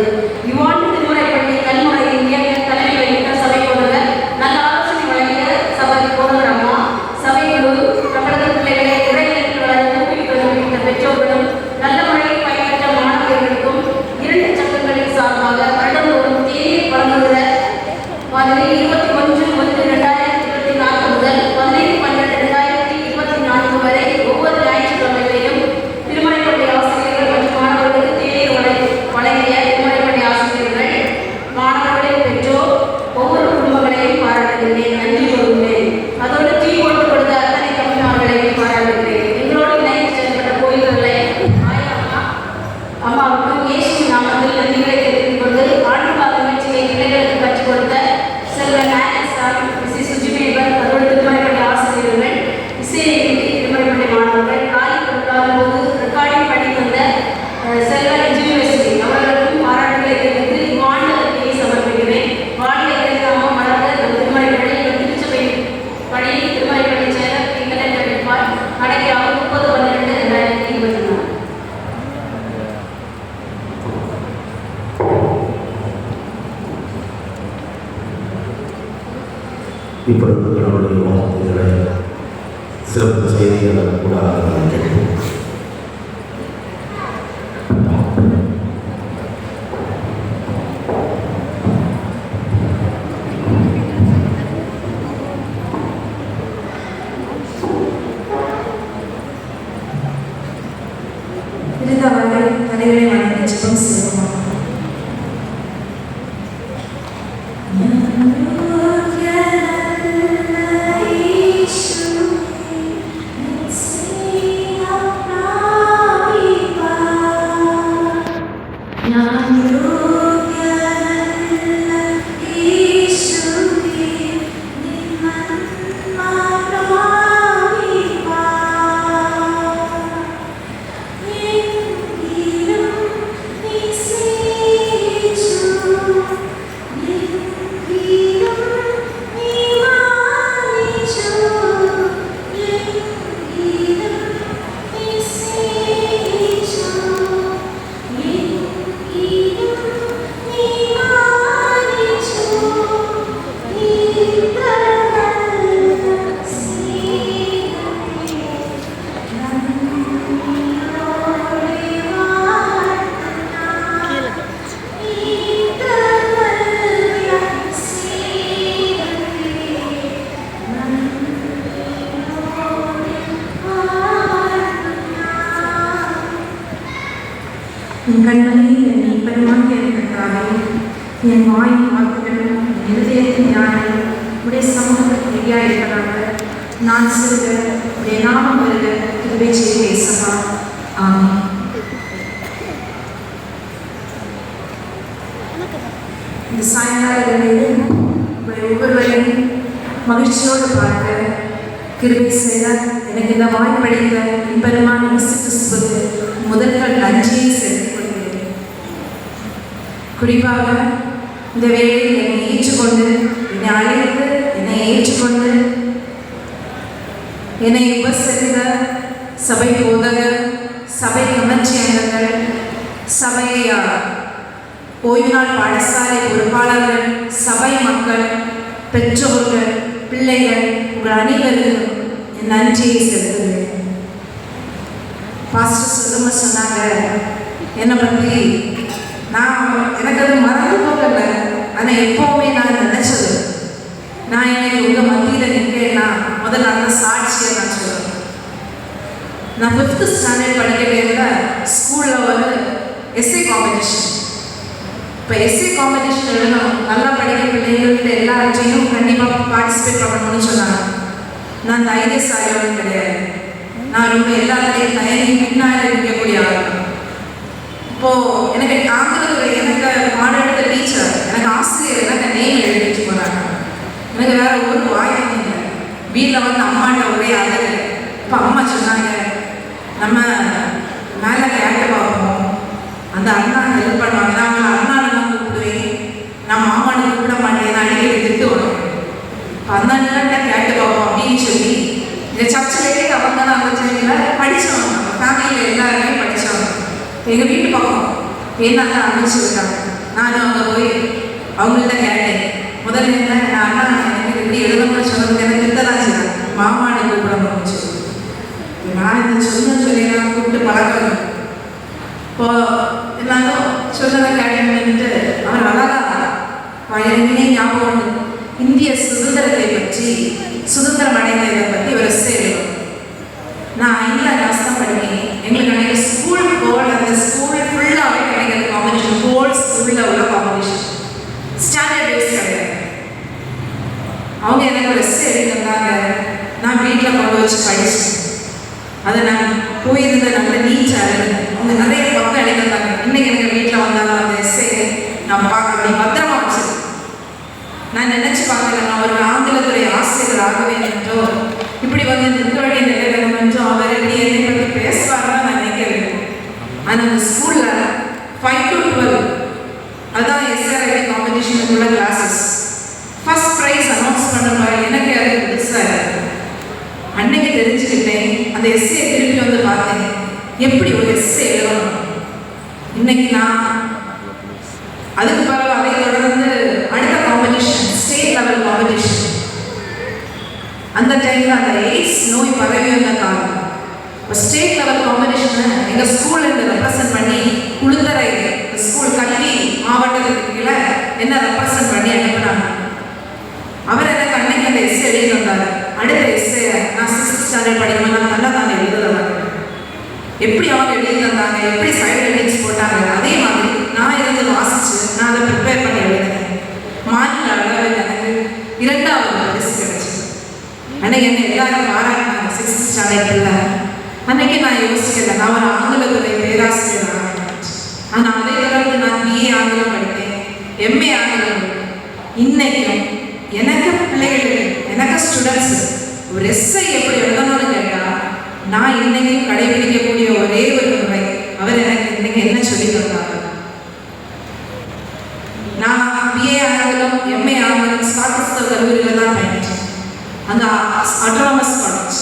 இவ்வாண்டு திருமலைப்பள்ளி கல்முறையில் இயக்க தலைமை வகித்த சபை போதகர் நல்ல ஆலோசனை வழங்கிய சபை போதகர் அம்மா, சபைக்குழு, தமிழக பிள்ளைகளை இறையிலிருந்து வளர ஊக்குவிக்க பெற்றோர்களும் நல்ல முறையில் பயன்பெற்ற மாணவர்களுக்கும் 2 சங்கங்களின் சார்பாக வருடந்தோறும் தேநீர் வழங்குகிற மாதிரி 21/1/2024 முதல் 15/12/2024 வரை ஒவ்வொரு ஞாயிற்றுக்கிழமைகளிலும் திருமலைப்பள்ளி ஆசிரியர்கள் மற்றும் மாணவர்களுக்கு தேநீர் வழங்கிய திருமலைப்பள்ளி ஆசிரியர்கள், மாணவர்களின் பெற்றோர், ஒவ்வொரு குடும்பங்களையும் பாராட்டுகின்றேன். நன்றி கூறுகிறேன். அதோடு டீ போட்டு கொடுத்த அத்தனை கம்பெனிகளையும் பாராட்டுகிறேன். எங்களோடு இணைந்து செயல்பட்ட கோயில்களை அம்மாவுக்கும் இயேசு நாமத்தில் நன்றிகளை தெரிவித்துக் கொண்டு ஆண்டுகால நிகழ்ச்சியை பிள்ளைகளுக்கு கற்றுக் கொடுத்த செல்வன் நாயகசாமி, மிஸ்ஸஸ் சுஜிமேபர், அதோடு திருமலைப்பள்ளி ஆசிரியர்கள், இசையை திருமலைப்பள்ளி மாணவர்கள், காலி கொடுக்காத போது ரெக்கார்டிங் பண்ணி தந்த செல்வன் யூனிவர்சிட்டி அவர்களுக்கும் பாராட்டுகளை தெரிவித்து இவ்வாண்டு அறிக்கையை சமர்ப்பிக்கிறேன். வாழ்க்கை இறைக்காம மறந்த திருமலைப்பள்ளி திருச்சபை படி திருமலைப்பள்ளி செயலர் இங்கிலாந்து அறிவிப்பார் அடைக்காக 30/12/2024. இப்பொழுது கடவுளுடைய வார்த்தைகளை சிறப்பு செய்திகளை கூட கேட்போம். தலைகளை வணங்கி ஜெபம் செய்வோம். என் கண்மணி என் இப்பெருமான் கேட்கிறாரே, என் வாயின் வாக்குகளும் என் இருதயத்தின் ஞானம் உடைய சமூகத்துக்கு ரெடியாக இருக்கிறாங்க. நான் சிறுக உடைய நாமம் வருக இதுவே செய்து பேசவா. ஆமாம். இந்த சாயங்கால வேளையில் ஒவ்வொருவரையும் மகிழ்ச்சியோடு பார்க்க கிருபை செய்த எனக்கு இந்த வாய்ப்பளித்த என் பெருமான் இயேசு கிறிஸ்துவுக்கு முதல்கள் நன்றியை செலுத்திக் கொள்கிறேன். குறிப்பாக இந்த வேளையில் என்னை ஏற்றுக்கொண்டு என்னை அழைத்து என்னை ஏற்றுக்கொண்டு என்னை உபசரித்த சபை போதகர், சபை கமர்ச்சி அங்கங்கள், சபையை ஓய்வு நாள் பாடசாலை பொறுப்பாளர்கள், சபை மக்கள், பெற்றோர்கள், பிள்ளைகள், உங்கள் அனைவருக்கும் என் நன்றியை செலுத்துகிறேன். பாஸ்டர் சொல்லுங்க சொன்னாங்க என்னை பற்றி. எனக்கு அது மறந்து போகல. ஆனால் எப்போவுமே நான் நினைச்சது, நான் எனக்கு உங்கள் மத்தியில் நிற்கிறேன்னா முதல்ல அந்த சாட்சியை நான் சொல்லுவேன். நான் 5th ஸ்டாண்டர்ட் படிக்க ஸ்கூலில் வந்து எஸ்ஏ காம்படிஷன். இப்போ எஸ்ஏ காம்படிஷன் எழுதணும், நல்லா படிக்கிற பிள்ளைங்கள்ட்ட எல்லாத்தையும் கண்டிப்பாக பார்ட்டிசிபேட் பண்ணணும்னு சொன்னாங்க. நான் தைரியசாலியோடு கிடையாது. நான் ரொம்ப எல்லாத்தையும் தயங்கி பின்னாடி இருக்கக்கூடிய ஆள். இப்போது எனக்கு ஆங்கிலத்தில் எனக்கு பாடம் எடுத்த டீச்சர், எனக்கு ஆசிரியர் எனக்கு நேம் எழுதிட்டு போனாங்க. எனக்கு வேற ஒரு வாய்ப்பு இல்லை. வீட்டில் வந்து அம்மாட்ட ஒரே அழகு. இப்போ அம்மா சொன்னாங்க, நம்ம மேலே கேட்டு பார்ப்போம், அந்த அண்ணா ஹெல்ப் பண்ணுவாங்க. நான் அவங்களை அண்ணாவை தான் கூப்பிடுவேன், நான் மாமாவை கூப்பிட மாட்டேன், நான் அடிக்கடி திட்டு வரும். இப்போ அந்த அண்ணன்ட்ட கேட்டு பார்ப்போம் அப்படின்னு சொல்லி இந்த சர்ச்சிலேயே அவங்க தான் அந்த டைமில் படித்தவங்க. நம்ம ஃபேமிலியில் எல்லாருமே படித்தவங்க. எங்கள் வீட்டு பக்கம் ஏன்னாங்க அனுப்பிச்சுருக்காங்க. நானும் அங்கே போய் அவங்கள்ட்ட கேட்டேன். முதல்ல என்ன, நான் அண்ணா எனக்கு இப்படி எழுதணும்னு சொன்னது எனக்கு திட்டதான் செய்யலாம், மாமாவை கூப்பிடணும்னு சொல்லி. நான் இந்த சொல்லி நான் கூப்பிட்டு பழக்கம். இப்போது எல்லாரும் சொன்னதை கேட்டேன்ட்டு அவர் அழகா எனக்குனே ஞாபகம் உண்டு. இந்திய சுதந்திரத்தை பற்றி, சுதந்திரம் அடைந்ததை பற்றி ஒரு எழுதணும். நான் 5ஆம் கிளாஸ் தான் படிக்கிறேன். எங்களுக்கு கிடைக்கிற ஸ்கூல் போர்டு, அந்த ஸ்கூல் ஃபுல்லாகவே கிடைக்கிற காம்படிஷன், ஹோல் ஸ்கூலில் உள்ள காம்படிஷன், ஸ்டாண்டர்ட் வைஸ் கிடையாது. அவங்க எனக்கு ஒரு எழுதி தந்தாங்க. நான் வீட்டில் கொண்டு வச்சு படித்தேன். அதை நான் போயிருந்த நல்ல நீட்டாக இருந்தேன். அவங்க நிறைய பக்கம் எழுதி தந்தாங்க. இன்னைக்கு எனக்கு வீட்டில் வந்தாலும் அந்த எஸ்ஸே நான் பார்க்க பத்திரமா வச்சிருக்கேன். நான் நினைச்சு பார்க்கல, நான் ஒரு ஆங்கிலத்துறை ஆசிரியர் ஆகவே என்றோ, இப்படி வந்து நிற்க வேண்டிய நிலை வேணும் என்றோ, அவர் எப்படி என்னை பற்றி பேசுவார்தான் நான் நினைக்கிறேன். ஆனால் அந்த ஸ்கூலில் 5 to 12 அதான் எஸ்ஆர்ஐ காம்படிஷனுக்குள்ள கிளாஸஸ். ஃபர்ஸ்ட் ப்ரைஸ் அனௌன்ஸ் பண்ணுற எனக்கு அது புதுசாக இருக்கு. அன்னைக்கு தெரிஞ்சுக்கிட்டேன். அந்த எஸ்ஏ திருப்பி வந்து பார்த்தேன், எப்படி ஒரு எஸ்ஏ எழுதணும். இன்னைக்கு நான் அதுக்கு பிறகு அதை தொடர்ந்து அடுத்த காம்படிஷன், ஸ்டேட் லெவல் காம்படிஷன். அந்த டைமில் அந்த எய்ட்ஸ் நோய் பரவி வந்த காலம். இப்போ ஸ்டேட் லெவல் காம்படிஷனை எங்கள் ஸ்கூலில் ரெப்ரசன்ட் பண்ணி குளுத்தரை ஸ்கூல் கல்வி மாவட்டத்துக்கு கீழே என்ன ரெப்ரசன்ட் பண்ணி அனுப்பினாங்க. அவர் எனக்கு அன்னைக்கு அந்த எஸ்ஏ எழுதி வந்தார். அடுத்த எஸ்ஏ நான் 6th ஸ்டாண்டர்ட் படிக்கும்போது நான் நல்லா தாங்க எழுதுறேன். எப்படி அவங்க எழுதி தந்தாங்க, எப்படி சைடு ஹெட்டிங்ஸ் போட்டாங்க, அதே மாதிரி நான் இருந்து வாசிச்சு நான் அதை ப்ரிப்பேர் பண்ணி எழுதினேன். மாநில அளவில் எனக்கு 2வது பரிசு கிடைச்சிது. அன்னைக்கு என்னை எல்லாரும் பாராட்டினாங்க 6th ஸ்டாண்டர்டில். அன்னைக்கு நான் யோசிக்கல, நான் ஒரு ஆங்கிலத்துறை பேராசிரியர் ஆகினேன். ஆனால் அதை தொடர்ந்து நான் BA ஆங்கிலம் படித்தேன், MA ஆங்கிலம். இன்னைக்கும் எனக்கு பிள்ளைகள், எனக்கு ஸ்டூடெண்ட்ஸ் ஒரு எஸ்ஐ எப்படி எழுதணும்னு கேட்டால், நான் இன்னைக்கும் கடைபிடிக்கக்கூடிய ஒரே ஒரு முறை, அவர் எனக்கு இன்னைக்கு என்ன சொல்லி தந்தாங்க. நான் BA ஆங்கிலம், MA ஆங்கிலம் ஸ்காட்டிஷ் கல்லூரியில் தான் பயின்றேன். அந்த அட்டானமஸ் காலேஜ்.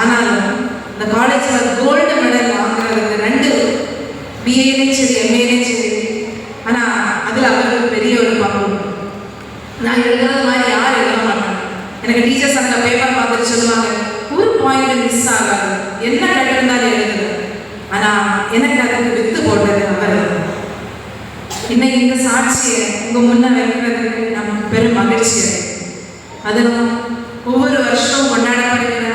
ஆனாலும் இந்த காலேஜில் கோல்டு மெடல் வாங்குறதுக்கு 2 BA-லையும் சரி MA-லையும் சரி. ஆனால் அதில் அவருக்கு பெரிய ஒரு பங்கு. நான் எழுதுறது மாதிரி யாரும் எழுத மாட்டாங்க. எனக்கு டீச்சர்ஸ் அந்த பேப்பர் பார்த்துட்டு சொல்லுவாங்க, ஒரு பாயிண்ட் மிஸ் ஆகாது, என்ன கட்டிருந்தாலும் எழுதுது. ஆனால் எனக்கு அதுக்கு வித்து போட்டது அவர். இன்னைக்கு இந்த சாட்சியை உங்கள் முன்னே வைக்கிறதுக்கு நமக்கு பெரும் மகிழ்ச்சி. அதிலும் ஒவ்வொரு வருஷமும் கொண்டாடப்படுகிற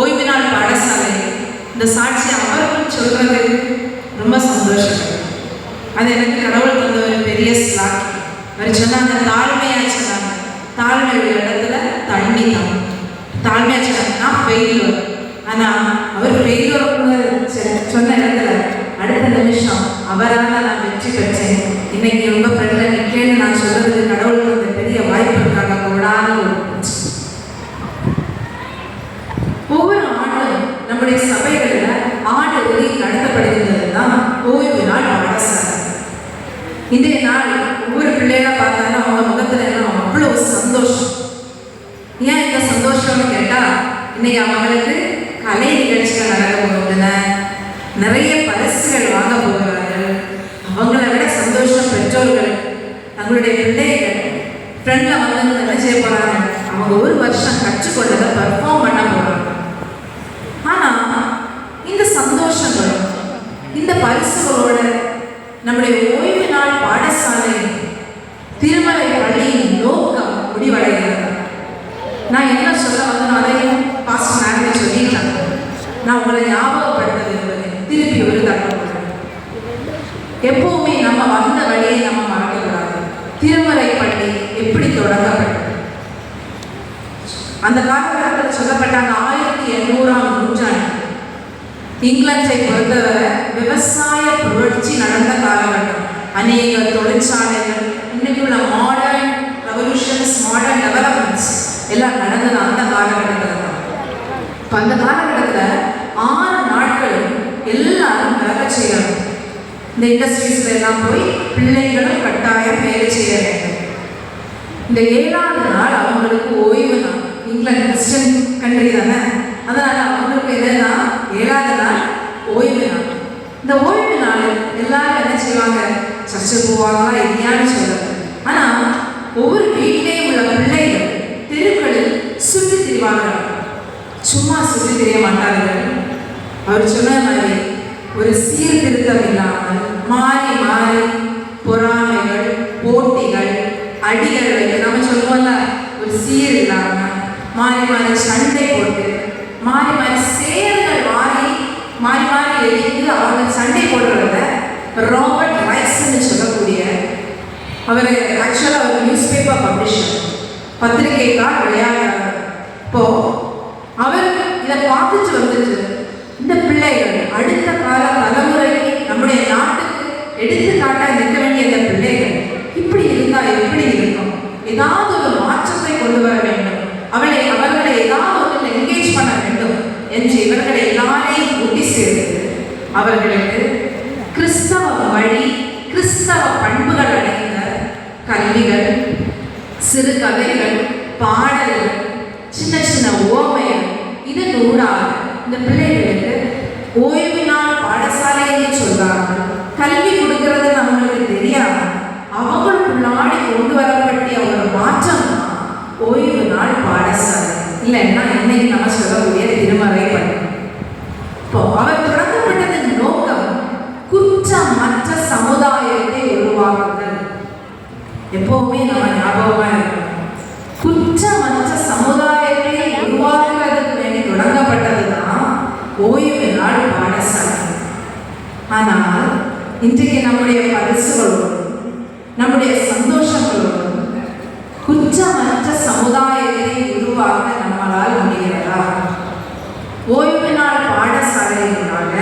ஓய்வு நாள் பாடசாலை இந்த சாட்சியை அவர்களும் சொல்றது ரொம்ப சந்தோஷம். அது எனக்கு கடவுள் தந்த ஒரு பெரிய ஸ்லாக்கி. அவர் சொன்னாங்க, தாழ்மையாக சொன்னாங்க. தாழ்மை இடத்துல தண்ணி தான். தாழ்மையாக சொன்னாங்க, நான் ஃபெயிலியர். ஆனால் அவர் ஃபெயிலியர்னு சொன்ன இடத்துல அடுத்த நிமிஷம் அவரால் நான் வெற்றி பெற்றேன். இன்னைக்கு ரொம்ப ஃப்ரெண்டில் நிற்கேன்னு நான் சொல்றதுக்கு கடவுளுக்கு அந்த பெரிய வாய்ப்பு இருக்காங்க. கூடாத ஒரு ஒவ்வொரு ஆண்டும் நம்முடைய சபைகளில் ஆண்டு ஒளி நடத்தப்படுகிறது தான் ஓய்வு நாள் பாடசாலை. இன்றைய நாள் ஒவ்வொரு பிள்ளைகளை பார்த்தாலும் அவங்க முகத்துல எல்லாம் அவ்வளோ சந்தோஷம். ஏன் இந்த சந்தோஷம்னு கேட்டால், இன்னைக்கு அவங்களுக்கு கலை நிகழ்ச்சிகள் நடக்க போகின்றன, நிறைய பரிசுகள் வாங்க போகிறார்கள். அவங்கள விட சந்தோஷம் பெற்றோர்கள் உங்களுடைய பிள்ளைகள் ஃப்ரெண்டில் வந்து என்ன செய்ய போகிறாங்க, அவங்க ஒரு வருஷம் கற்றுக்கொண்டதை பர்ஃபார்ம் பண்ண போகிறாங்க. ஆனால் இந்த சந்தோஷங்களும் இந்த பரிசுகளோட நம்முடைய ஓய்வு நாள் பாடசாலை திருமலை பள்ளியின் நோக்கம் முடிவடைகிறது. நான் என்ன சொல்ல வந்தேன் அதையும் பாஸ்டர் மேமே சொல்லிட்டாங்க. நான் உங்களை ஞாபகப்படுத்த விரும்புகிறேன், திருப்பி ஒரு தகவல். எப்பவுமே நம்ம வந்த வழியை நம்ம மறக்கக்கூடாது. திருமலை பள்ளி எப்படி தொடங்கப்பட்டது? அந்த காலகட்டத்தில் சொல்லப்பட்டாங்க 1800ஆம் நூற்றாண்டு இங்கிலாந்தை பொறுத்தவரை விவசாய புரட்சி நடந்த காலகட்டம். அநேக தொழிற்சாலைகள், இன்னைக்கு உள்ள மாடர்ன் ரெவல்யூஷன்ஸ், மாடர்ன் டெவலப்மெண்ட்ஸ் எல்லாம் நடந்தது அந்த காலகட்டத்தில் தான். இப்போ அந்த காலகட்டத்தில் 6 நாட்கள் எல்லாரும் வேலை செய்யணும். இந்த இண்டஸ்ட்ரீஸ்ல எல்லாம் போய் பிள்ளைகளும் கட்டாயம் வேலை செய்ய வேண்டும். இந்த 7ஆவது நாள் அவங்களுக்கு ஓய்வு நாள். இங்கிலாந்து கிறிஸ்டியன் கண்ட்ரி தானே, அதனால அவங்களுக்கு என்னன்னா 7ஆவது நாள் ஓய்வு நாள். இந்த ஓய்வு நாள் எல்லாரும் என்ன செய்வாங்க, சர்ச்சை போவாங்களா இல்லையான்னு சொல்லுவாங்க. ஆனால் ஒவ்வொரு வீட்டிலேயும் உள்ள பிள்ளைகள் தெருக்களில் சுற்றி திரிவார்கள். சும்மா சுற்றி தெரிய மாட்டார்கள். அவர் சொன்ன மாதிரி ஒரு சீர்திருத்தம் இல்லாமல் மாறி மாறி பொறாமைகள், போட்டிகள், அடிகள் வைக்க நம்ம சொல்லுவோம்ல, ஒரு சீர் இல்லாமல் மாறி மாறி சண்டை போட்டு மாறி மாறி செயல்கள் மாறி மாறி எழுந்து அவங்க சண்டை போடுறத ராபர்ட் ரைஸ்ன்னு சொல்லக்கூடிய அவர் ஆக்சுவலாக ஒரு நியூஸ் பேப்பர் பப்ளிஷர், பத்திரிகைக்கார் விளையாடுறார். இப்போ அவர் இதை பார்த்துட்டு வந்துட்டு இந்த பிள்ளைகள் அடுத்த கால தலைமுறைக்கு நம்முடைய நாட்டுக்கு எடுத்துக்காட்டாக நிற்க வேண்டிய இந்த பிள்ளைகள் இப்படி இருந்தால் எப்படி இருக்கும், ஏதாவது ஒரு மாற்றத்தை கொண்டு வர வேண்டும், அவர்களை ஏதாவது ஒன்றில் என்கேஜ் பண்ண வேண்டும் என்று இவர்களை எல்லாரையும் கூட்டி சேர்த்து அவர்களுக்கு கிறிஸ்தவ வழி, கிறிஸ்தவ பண்புகள் அடைந்த கல்விகள், சிறு கதைகள், பாடல்கள், சின்ன சின்ன ஓமைகள், இதன் ஊடாக இந்த பிள்ளைகளுக்கு ஓய்வு நாள் பாடசாலையை சொல்றாங்க. கல்வி கொடுக்கறது நம்மளுக்கு தெரியாது, அவங்களுக்குள்ளாடி கொண்டு வரப்பட்ட ஒரு மாற்றம் தான் ஓய்வு நாள் பாடசாலை. இல்லைன்னா இன்னைக்கு நம்ம சொல்லக்கூடிய திருமறை பள்ளி. இப்போ அவர் தொடங்கப்பட்டதன் நோக்கம் குற்றமற்ற சமுதாயத்தை உருவாக்குதல். எப்பவுமே நம்ம ஞாபகமா இருக்கணும், குற்றமற்ற சமுதாயத்தை உருவாக்குவதற்கு வேண்டி தொடங்கப்பட்டது தான் ஓய்வு நாள் பாடசாலை. ஆனால் இன்றைக்கு நம்முடைய பரிசுகளோடு, நம்முடைய சந்தோஷங்களோடு குற்றமற்ற சமுதாயத்தை உருவாக்க நம்மளால் முடிகிறதா? ஓய்வு நாள் பாடசாலையினால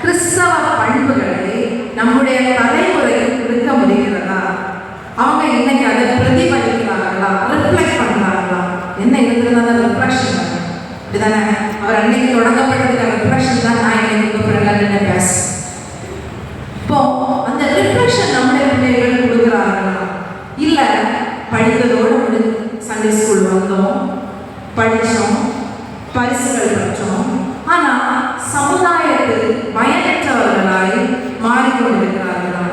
கிறிஸ்தவ பண்புகளை நம்முடைய தலைமுறைக்கு கொடுக்க முடிகிறதா? அவங்க இன்னைக்கு அதை பிரதிபலிக்கிறார்களா, ரிஃப்ளெக்ட் பண்றாங்களா? என்ன இருக்கிறதா ரிஃப்ளெக்ஷன் அப்படிதானே? அவர் அன்னைக்கு தொடங்கப்பட்டதுக்கான ரிஃப்ளெக்ஷன் தான் நான் இன்னைக்கு ஃப்ரெண்ட்ல பேச. இப்போ அந்த ரிஃப்ளெக்ஷன் நம்முடைய பிள்ளைகள் கொடுக்குறாங்களா? இல்லை படித்ததோடு சண்டே ஸ்கூல் வந்தோம், படித்தோம், பரிசுகள் பெற்றோம், ஆனால் சமுதாயத்தில் பயனற்றவர்களாய் மாறிக்கொண்டிருக்கிறார்களா?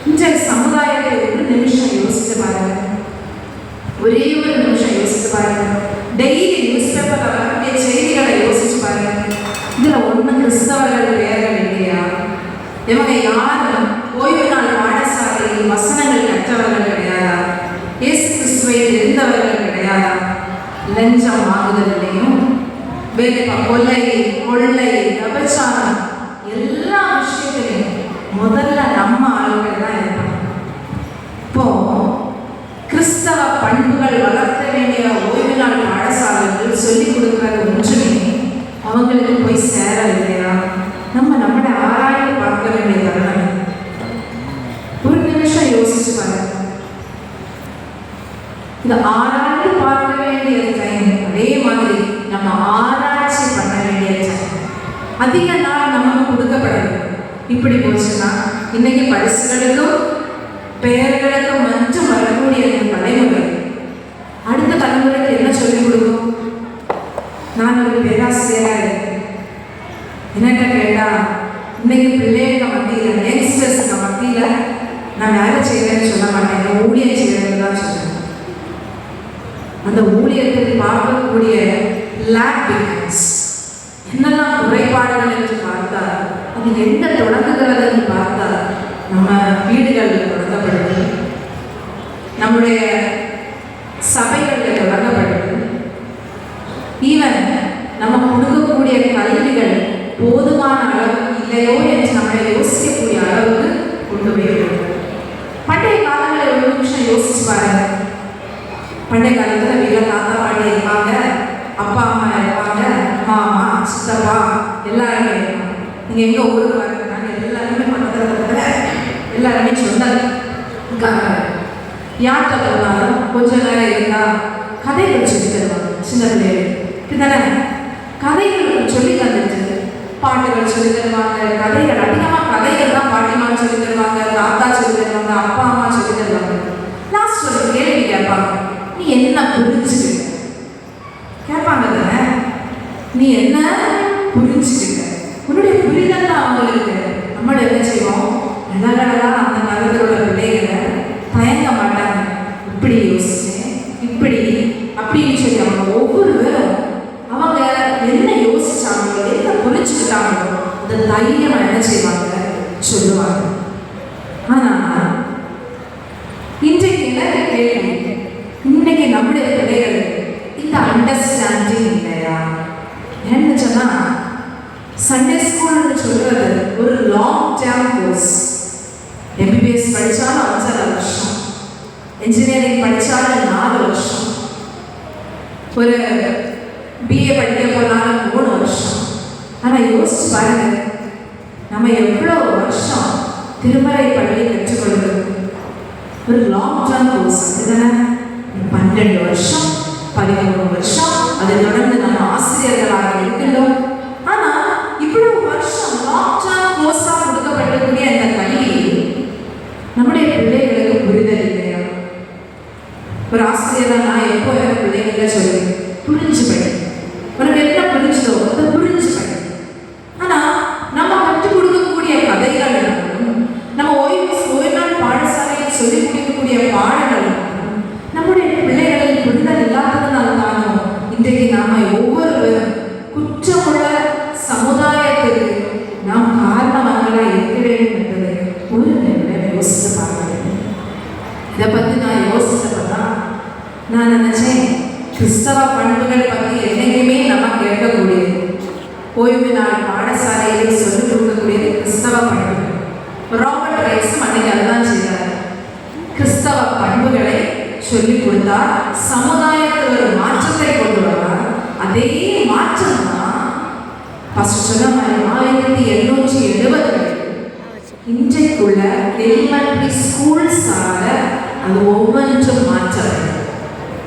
இன்றைய சமுதாயத்தை ஒரு நிமிஷம் யோசித்து பாருங்க, ஒரே ஒரு நிமிஷம் யோசித்து பாருங்க. டெய்லி நியூஸ் பேப்பர்ல வரக்கூடிய செய்திகளை யோசிச்சு பாருங்க. இதுல ஒண்ணு கிறிஸ்தவர்கள் பெயர்கள் இல்லையா? இவங்க யாரும் ஓய்வு நாள் பாடசாலையில் வசனங்கள் கற்றவர்கள் கிடையாதா? இயேசு கிறிஸ்துவை தெரிந்தவர்கள் கிடையாதா? லஞ்சம் வாங்குதலையும் கொலை, கொள்ளை, விபச்சாரம் எல்லா விஷயத்திலையும் முதல்ல நம்ம ஆளுகள் தான் இருப்பாங்க. இப்போ கிறிஸ்தவ பண்புகள் வளர்த்த வேண்டிய ஓய்வு நாள் பாடசாலைகள் சொல்லிக் கொடுக்கிறது ஒன்றுமே அவங்களுக்கு போய் சேரவில்லையா? நம்மளை ஆராய்ந்து பார்க்க வேண்டிய தருணம். ஒரு நிமிஷம் யோசிச்சு பாருங்க. இந்த ஆராய்ந்து பார்க்க வேண்டிய டைம், அதே மாதிரி நம்ம ஆராய்ச்சி பண்ண வேண்டிய டைம் அதிக நாள் நமக்கு கொடுக்கப்படவில்லை. இப்படி போச்சுன்னா இன்னைக்கு பரிசுகளுக்கும் பெயர்களுக்கும் மட்டும் வரக்கூடிய தலைமுறை அடுத்த தலைமுறைக்கு என்ன சொல்லிக் கொடுக்கும்? நான் ஒரு பேராசிரியராக இருக்கேன். என்னட்ட கேட்டா இன்னைக்கு பிள்ளைங்க மத்தியில், யங்ஸ்டர்ஸ்க்கு மத்தியில் நான் வேலை செய்வேன்னு சொல்ல மாட்டேன், ஊழியம் ஊழியத்தில் பார்க்கக்கூடிய லேக் பிகன்ஸ் என்னெல்லாம் குறைபாடுகள் என்று பார்த்தால் அது எங்க தொடங்குகிறது என்று பார்த்தால் நம்ம வீடுகளில் தொடங்கப்படுது, நம்முடைய சபைகளில் தொடங்கப்படுது. ஈவன் நம்ம கொடுக்கக்கூடிய கல்விகள் போதுமான அளவுக்கு இல்லையோ என்று நம்மளை யோசிக்கக்கூடிய அளவுக்கு கொண்டு போயிடுது. பண்டைய காலங்களில் ஒரு நிமிஷம் யோசிச்சு பாருங்க. பண்டைய காலத்துல வீட்டில் தாத்தா பாட்டி இருப்பாங்க, அப்பா அம்மா இருப்பாங்க, மாமா சித்தப்பா எல்லாருமே இருப்பாங்க. நீங்க எங்க ஊருக்கு வரீங்க, எல்லாருமே பக்கத்துல எல்லாருமே சொன்னாங்க. யார்கிட்ட போனாலும் கொஞ்ச நேரம் இருந்தா கதைகள் சொல்லி தருவாங்க. சின்ன பிள்ளைகள் கதைகள் சொல்லி தந்துட்டு பாட்டுகள் சொல்லி தருவாங்க. கதைகள் அதிகமாக கதைகள் தான் பாட்டிமா சொல்லி தருவாங்க, தாத்தா சொல்லி தருவாங்க, அப்பா அம்மா சொல்லி தருவாங்க. லாஸ்ட் ஒரு கேள்வி கேட்பாங்க, நீ என்ன புரிஞ்சுக்கிட்ட கேட்பாங்க தானே, நீ என்ன புரிஞ்சுக்கிட்ட, உன்னுடைய புரிதல் தான் அவங்களுக்கு. நம்மள என்ன செய்வோம், நல்லதான் அந்த காலத்தில் உள்ள பிள்ளைகளை தயங்க மாட்டாங்க. இப்படி யோசிச்சேன், இப்படி அப்படின்னு சொல்லி அவங்க ஒவ்வொருவரும் அவங்க என்ன யோசிச்சாங்களோ என்ன புரிஞ்சுக்கிட்டாங்களோ அந்த தைரியமா என்ன செய்வாங்க சொல்லுவாங்க. ஆனா இன்றைக்கு என்ன கேள்வி, இன்னைக்கு நம்முடைய பிள்ளைகள் இந்த அண்டர்ஸ்டாண்டிங் இல்லையா? என்ன சொன்னா சண்டே ஸ்கூல்னு சொல்றது ஒரு லாங் டேர்ம் கோர்ஸ். எம்பிபிஎஸ் படிச்சாலும் 5.5 வருஷம், இன்ஜினியரிங் படிச்சாலும் 4 வருஷம், ஒரு பிஏ படிக்க போனாலும் 3 வருஷம். ஆனா யோசிச்சு பாருங்க, நம்ம எவ்வளவு வருஷம் திருமறை பள்ளி கற்றுக்கொள்வது ஒரு லாங் டேர்ம் கோர்ஸ். அதுதானே 12 வருஷம் 13 வருஷம் அதை தொடர்ந்து நம்ம ஆசிரியர்களாக இருக்கின்றோம். ஆனா இவ்வளவு வருஷம் லாங் டேர்ம் கோர்ஸா கொடுக்கப்படக்கூடிய அந்த கல்வி நம்முடைய பிள்ளைகளுக்கு புரிதல் இல்லையா? ஒரு ஆசிரியர் நான் எப்போ எனக்கு பிள்ளைகளை சொல்லி புரிஞ்சு படி, உனக்கு என்ன புரிஞ்சதோ அதை புரிஞ்சு படி. ஆனா நம்ம கற்றுக் கொடுக்கக்கூடிய கதைகள், நம்ம ஓய்வு நாள் பாடசாலையில் சொல்லிக் கொடுக்கக்கூடிய பாடங்கள் நம்முடைய பிள்ளைகளின் புரிதல் இல்லாததுனால தானோ இன்றைக்கு நாம ஒவ்வொருவரும் குற்றமுள்ள சமுதாயத்திற்கு நாம் காரணமாகலாம் இருக்க வேண்டும் என்பதை ஒரு நிமிடம் யோசித்து பார்க்க வேண்டும். இதை பற்றி நான் யோசிச்சப்பதான் நான் நினைச்சேன், கிறிஸ்தவ பண்புகள் பற்றி என்னைக்குமே நம்ம கேட்கக்கூடியது, ஓய்வு நாள் பாடசாலையில் சொல்லிக் கொடுக்கக்கூடியது கிறிஸ்தவ பண்புகள். ராபர்ட் ரைட்ஸும் அன்னைக்கு அதுதான் செய்தார். கிறிஸ்தவ பண்புகளை சொல்லிக் கொடுத்தார், சமுதாயத்தில் ஒரு மாற்றத்தை கொண்டு வரார். அதே மாற்றம் தான் சொன்ன மாதிரி 1870 இன்றைக்குள்ள எலிமெண்டரி ஸ்கூல்ஸால அது ஒவ்வொன்றும் மாற்றம்.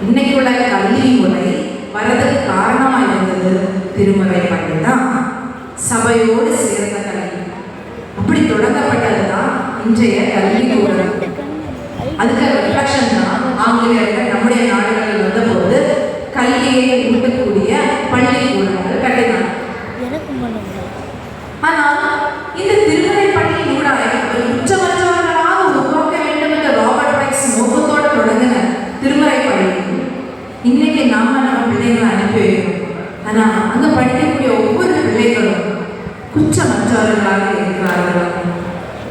இன்னைக்குள்ள கல்வி முறை வரதுக்கு காரணமாக இருந்தது திருமறை பள்ளி தான், சபையோடு சேர்ந்த கல்வி. அப்படி தொடங்கப்பட்டது தான் இன்றைய கல்வி கூடம். அதுக்கு ரிஃப்ளெக்ஷன் தான் ஆங்கிலேயர்கள் நம்முடைய நாடுகளில் வந்தபோது கல்வியை ஊட்டக்கூடிய பள்ளிக்கூடங்கள் கட்டினாங்க. ஆனால் இந்த திருமறை பள்ளியின் ஊடாக ஒரு குற்றமற்றவர்களாக உருவாக்க வேண்டும் என்ற ராபர்ட் ரைட்ஸ் நோக்கத்தோடு தொடங்கின திருமறை பள்ளி இன்னைக்கு நாம நம்ம பிள்ளைகளை அனுப்பி வைக்கிறோம். ஆனால் அங்கே படிக்கக்கூடிய ஒவ்வொரு பிள்ளைகளும் குற்றமற்றவர்களாக இருக்கிறார்களா,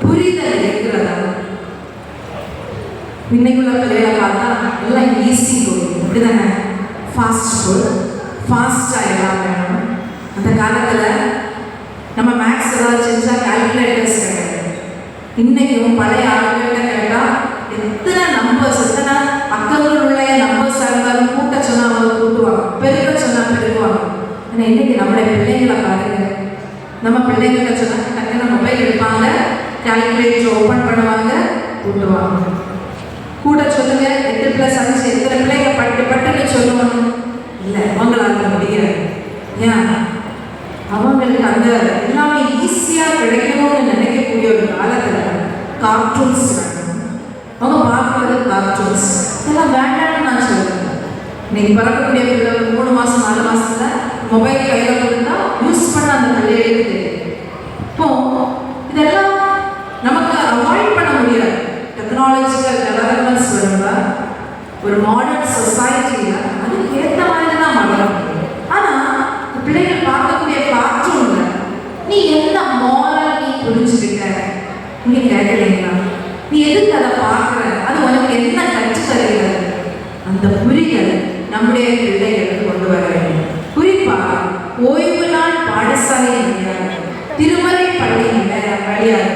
புரிதல் இருக்கிறதா? இன்னைக்குள்ள பிள்ளைகளை பார்த்தா எல்லாம் ஈஸி ஃபுட், அப்படிதானே? ஃபாஸ்ட் ஃபுட், ஃபாஸ்டாக எல்லாம் வேணும். அந்த காலத்தில் நம்ம மேக்ஸ் ஏதாவது செஞ்சால் கால்குலேட்டர்ஸ் கிடையாது. இன்னைக்கும் பழைய ஆளுகிட்ட கேட்டால் எத்தனை நம்பர்ஸ், எத்தனை அக்கங்கள் உள்ள நம்பர்ஸாக இருந்தாலும் கூட்ட சொன்னால் அவங்க கூட்டுவாங்க, பெருக்க சொன்னால் பெருக்குவாங்க. ஆனால் இன்னைக்கு நம்மளுடைய பிள்ளைங்களை பாருங்க, நம்ம பிள்ளைங்களை சொன்னால் டக்குன்னு மொபைல் எடுப்பாங்க, கால்குலேட்டர் ஓப்பன் பண்ணுவாங்க, கூட்டுவாங்க. கூட சொல்லுங்க 8+5 எத்தனை பிள்ளைங்க பட்டுன்னு சொல்லுவாங்க. இல்லை, அவங்களால முடியாது. ஏன்? அவங்களுக்கு அந்த எல்லாமே ஈஸியாக கிடைக்கணும்னு நினைக்கக்கூடிய ஒரு காலத்தில் கார்ட்டூன்ஸ் வேணும். அவங்க பார்க்குறது கார்ட்டூன்ஸ் இதெல்லாம் வேண்டாம்னு நான் சொல்லுவேன். இன்னைக்கு பறக்கக்கூடிய பிள்ளைகள் 3 மாதம் 4 மாதத்துல மொபைல் கையில் கொடுத்தா யூஸ் பண்ண அந்த பிள்ளைகளுக்கு தெரியும். இப்போ இதெல்லாம் நமக்கு அவாய்ட் பண்ண முடியாது. டெக்னாலஜிக்கல் டெவலப்மெண்ட்ஸ் வரும்ப ஒரு மாடர்ன் சொசைட்டியில் அதுக்கு அந்த புரிதல் நம்முடைய பிள்ளைகளுக்கு கொண்டு வர வேண்டும். குறிப்பாக ஓய்வு நாள் பாடசாலை வழியாக, திருமறை பள்ளி வழியாக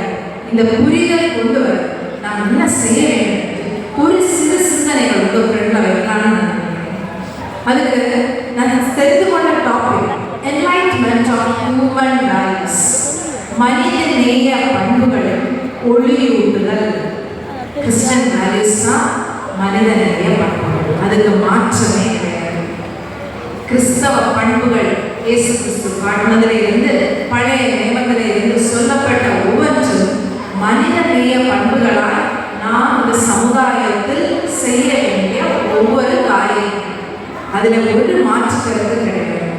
இந்த புரிதல் கொண்டு வர நாம் என்ன செய்ய வேண்டும்? ஒரு சிறு சிந்தனைகள் உங்கள் ஃப்ரெண்டில் வைக்கலாம்னு நினைக்கிறேன். அதுக்கு நான் தெரிந்து கொண்ட topic enlightenment of human rights, மனித நேய பண்புகள் ஒளியூட்டுதல். கிறிஸ்டியன் வேல்யூஸ் தான் மனித நேய பண்புகள், அதுக்கு மாற்றமே கிடையாது. கிறிஸ்தவ பண்புகள் இயேசு கிறிஸ்து காட்டினதிலிருந்து பழைய நியமத்திலிருந்து சொல்லப்பட்ட ஒவ்வொன்றும் மனித நேய பண்புகளால் நாம் இந்த சமுதாயத்தில் செய்ய வேண்டிய ஒவ்வொரு காரியம். அதில் ஒரு மாற்று கருத்து கிடையாது.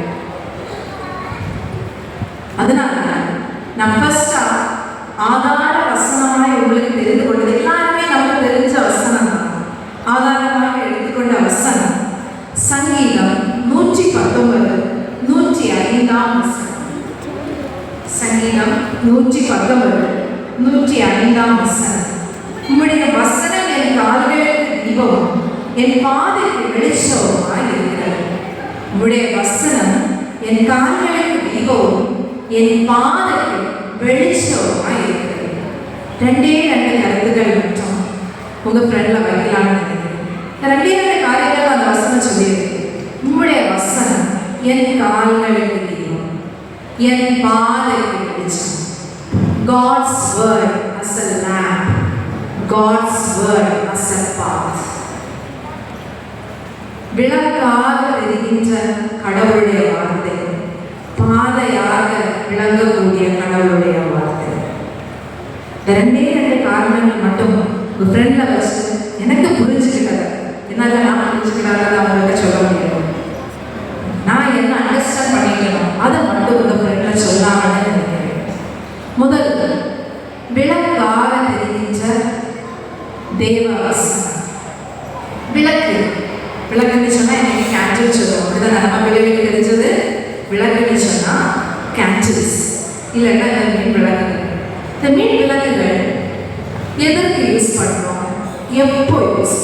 அதனால நான் ஃபர்ஸ்டா ஆதார வசனமாய் உங்களுக்கு தெரிந்து கொண்டது எல்லாருமே நமக்கு தெரிஞ்ச வசனம் தான். ஆதாரமாக எடுத்துக்கொண்ட வசனம் சங்கீதம் 119 105 வசனம். சங்கீதம் 119 105 வசனம். உம்முடைய வசனம் என் கால்களுக்கு தீபமும் என் பாதைக்கு வெளிச்சமுமாய் இருக்கிறது. உம்முடைய வசனம் என் கால்களுக்கு தீபமும் என் பாதைக்கு வெளிச்சமாய் இருக்கிறது. ரெண்டே கருத்துக்கள் மட்டும் உங்க ஃப்ரெண்ட்ல வைக்கலாம்னு நினைக்கிறேன். ரெண்டே காரியங்கள் அந்த வசனம் சொல்லியிருக்கு. உம்முடைய வசனம் என் கால்களுக்கு தீபம், என் பாதைக்கு வெளிச்சம். God's word as a lamp, God's word as a path. விளக்காக தெரிகின்ற கடவுளுடைய வார்த்தை, பாதையாக விளங்கக்கூடிய கடவுளுடைய வார்த்தை. ரெண்டே காரணங்கள் மட்டும் ஒரு ஃப்ரெண்ட்ல வச்சு எனக்கு புரிஞ்சுக்கிட்டது, என்னால் நான் புரிஞ்சுக்கிட்டாத அவங்கள்ட்ட சொல்ல முடியும். நான் என்ன அண்டர்ஸ்டாண்ட் பண்ணிக்கணும் அதை மட்டும் உங்க ஃப்ரெண்ட்ல சொல்லாமன்னு நினைக்கிறேன். முதல் விளக்காக தெரிகின்ற தேவ வசனம். விளக்குன்னு சொன்னா எனக்கு கேண்டில் சொல்லுவோம். அப்படிதான் நம்ம பிள்ளைகளுக்கு தெரிஞ்சது. விளக்குன்னு சொன்னா கேண்டில்ஸ், இல்லைன்னா இந்த மீன் விளக்குகள். இந்த மீன் விளக்குகள் எதற்கு யூஸ் பண்றோம், எப்போ யூஸ்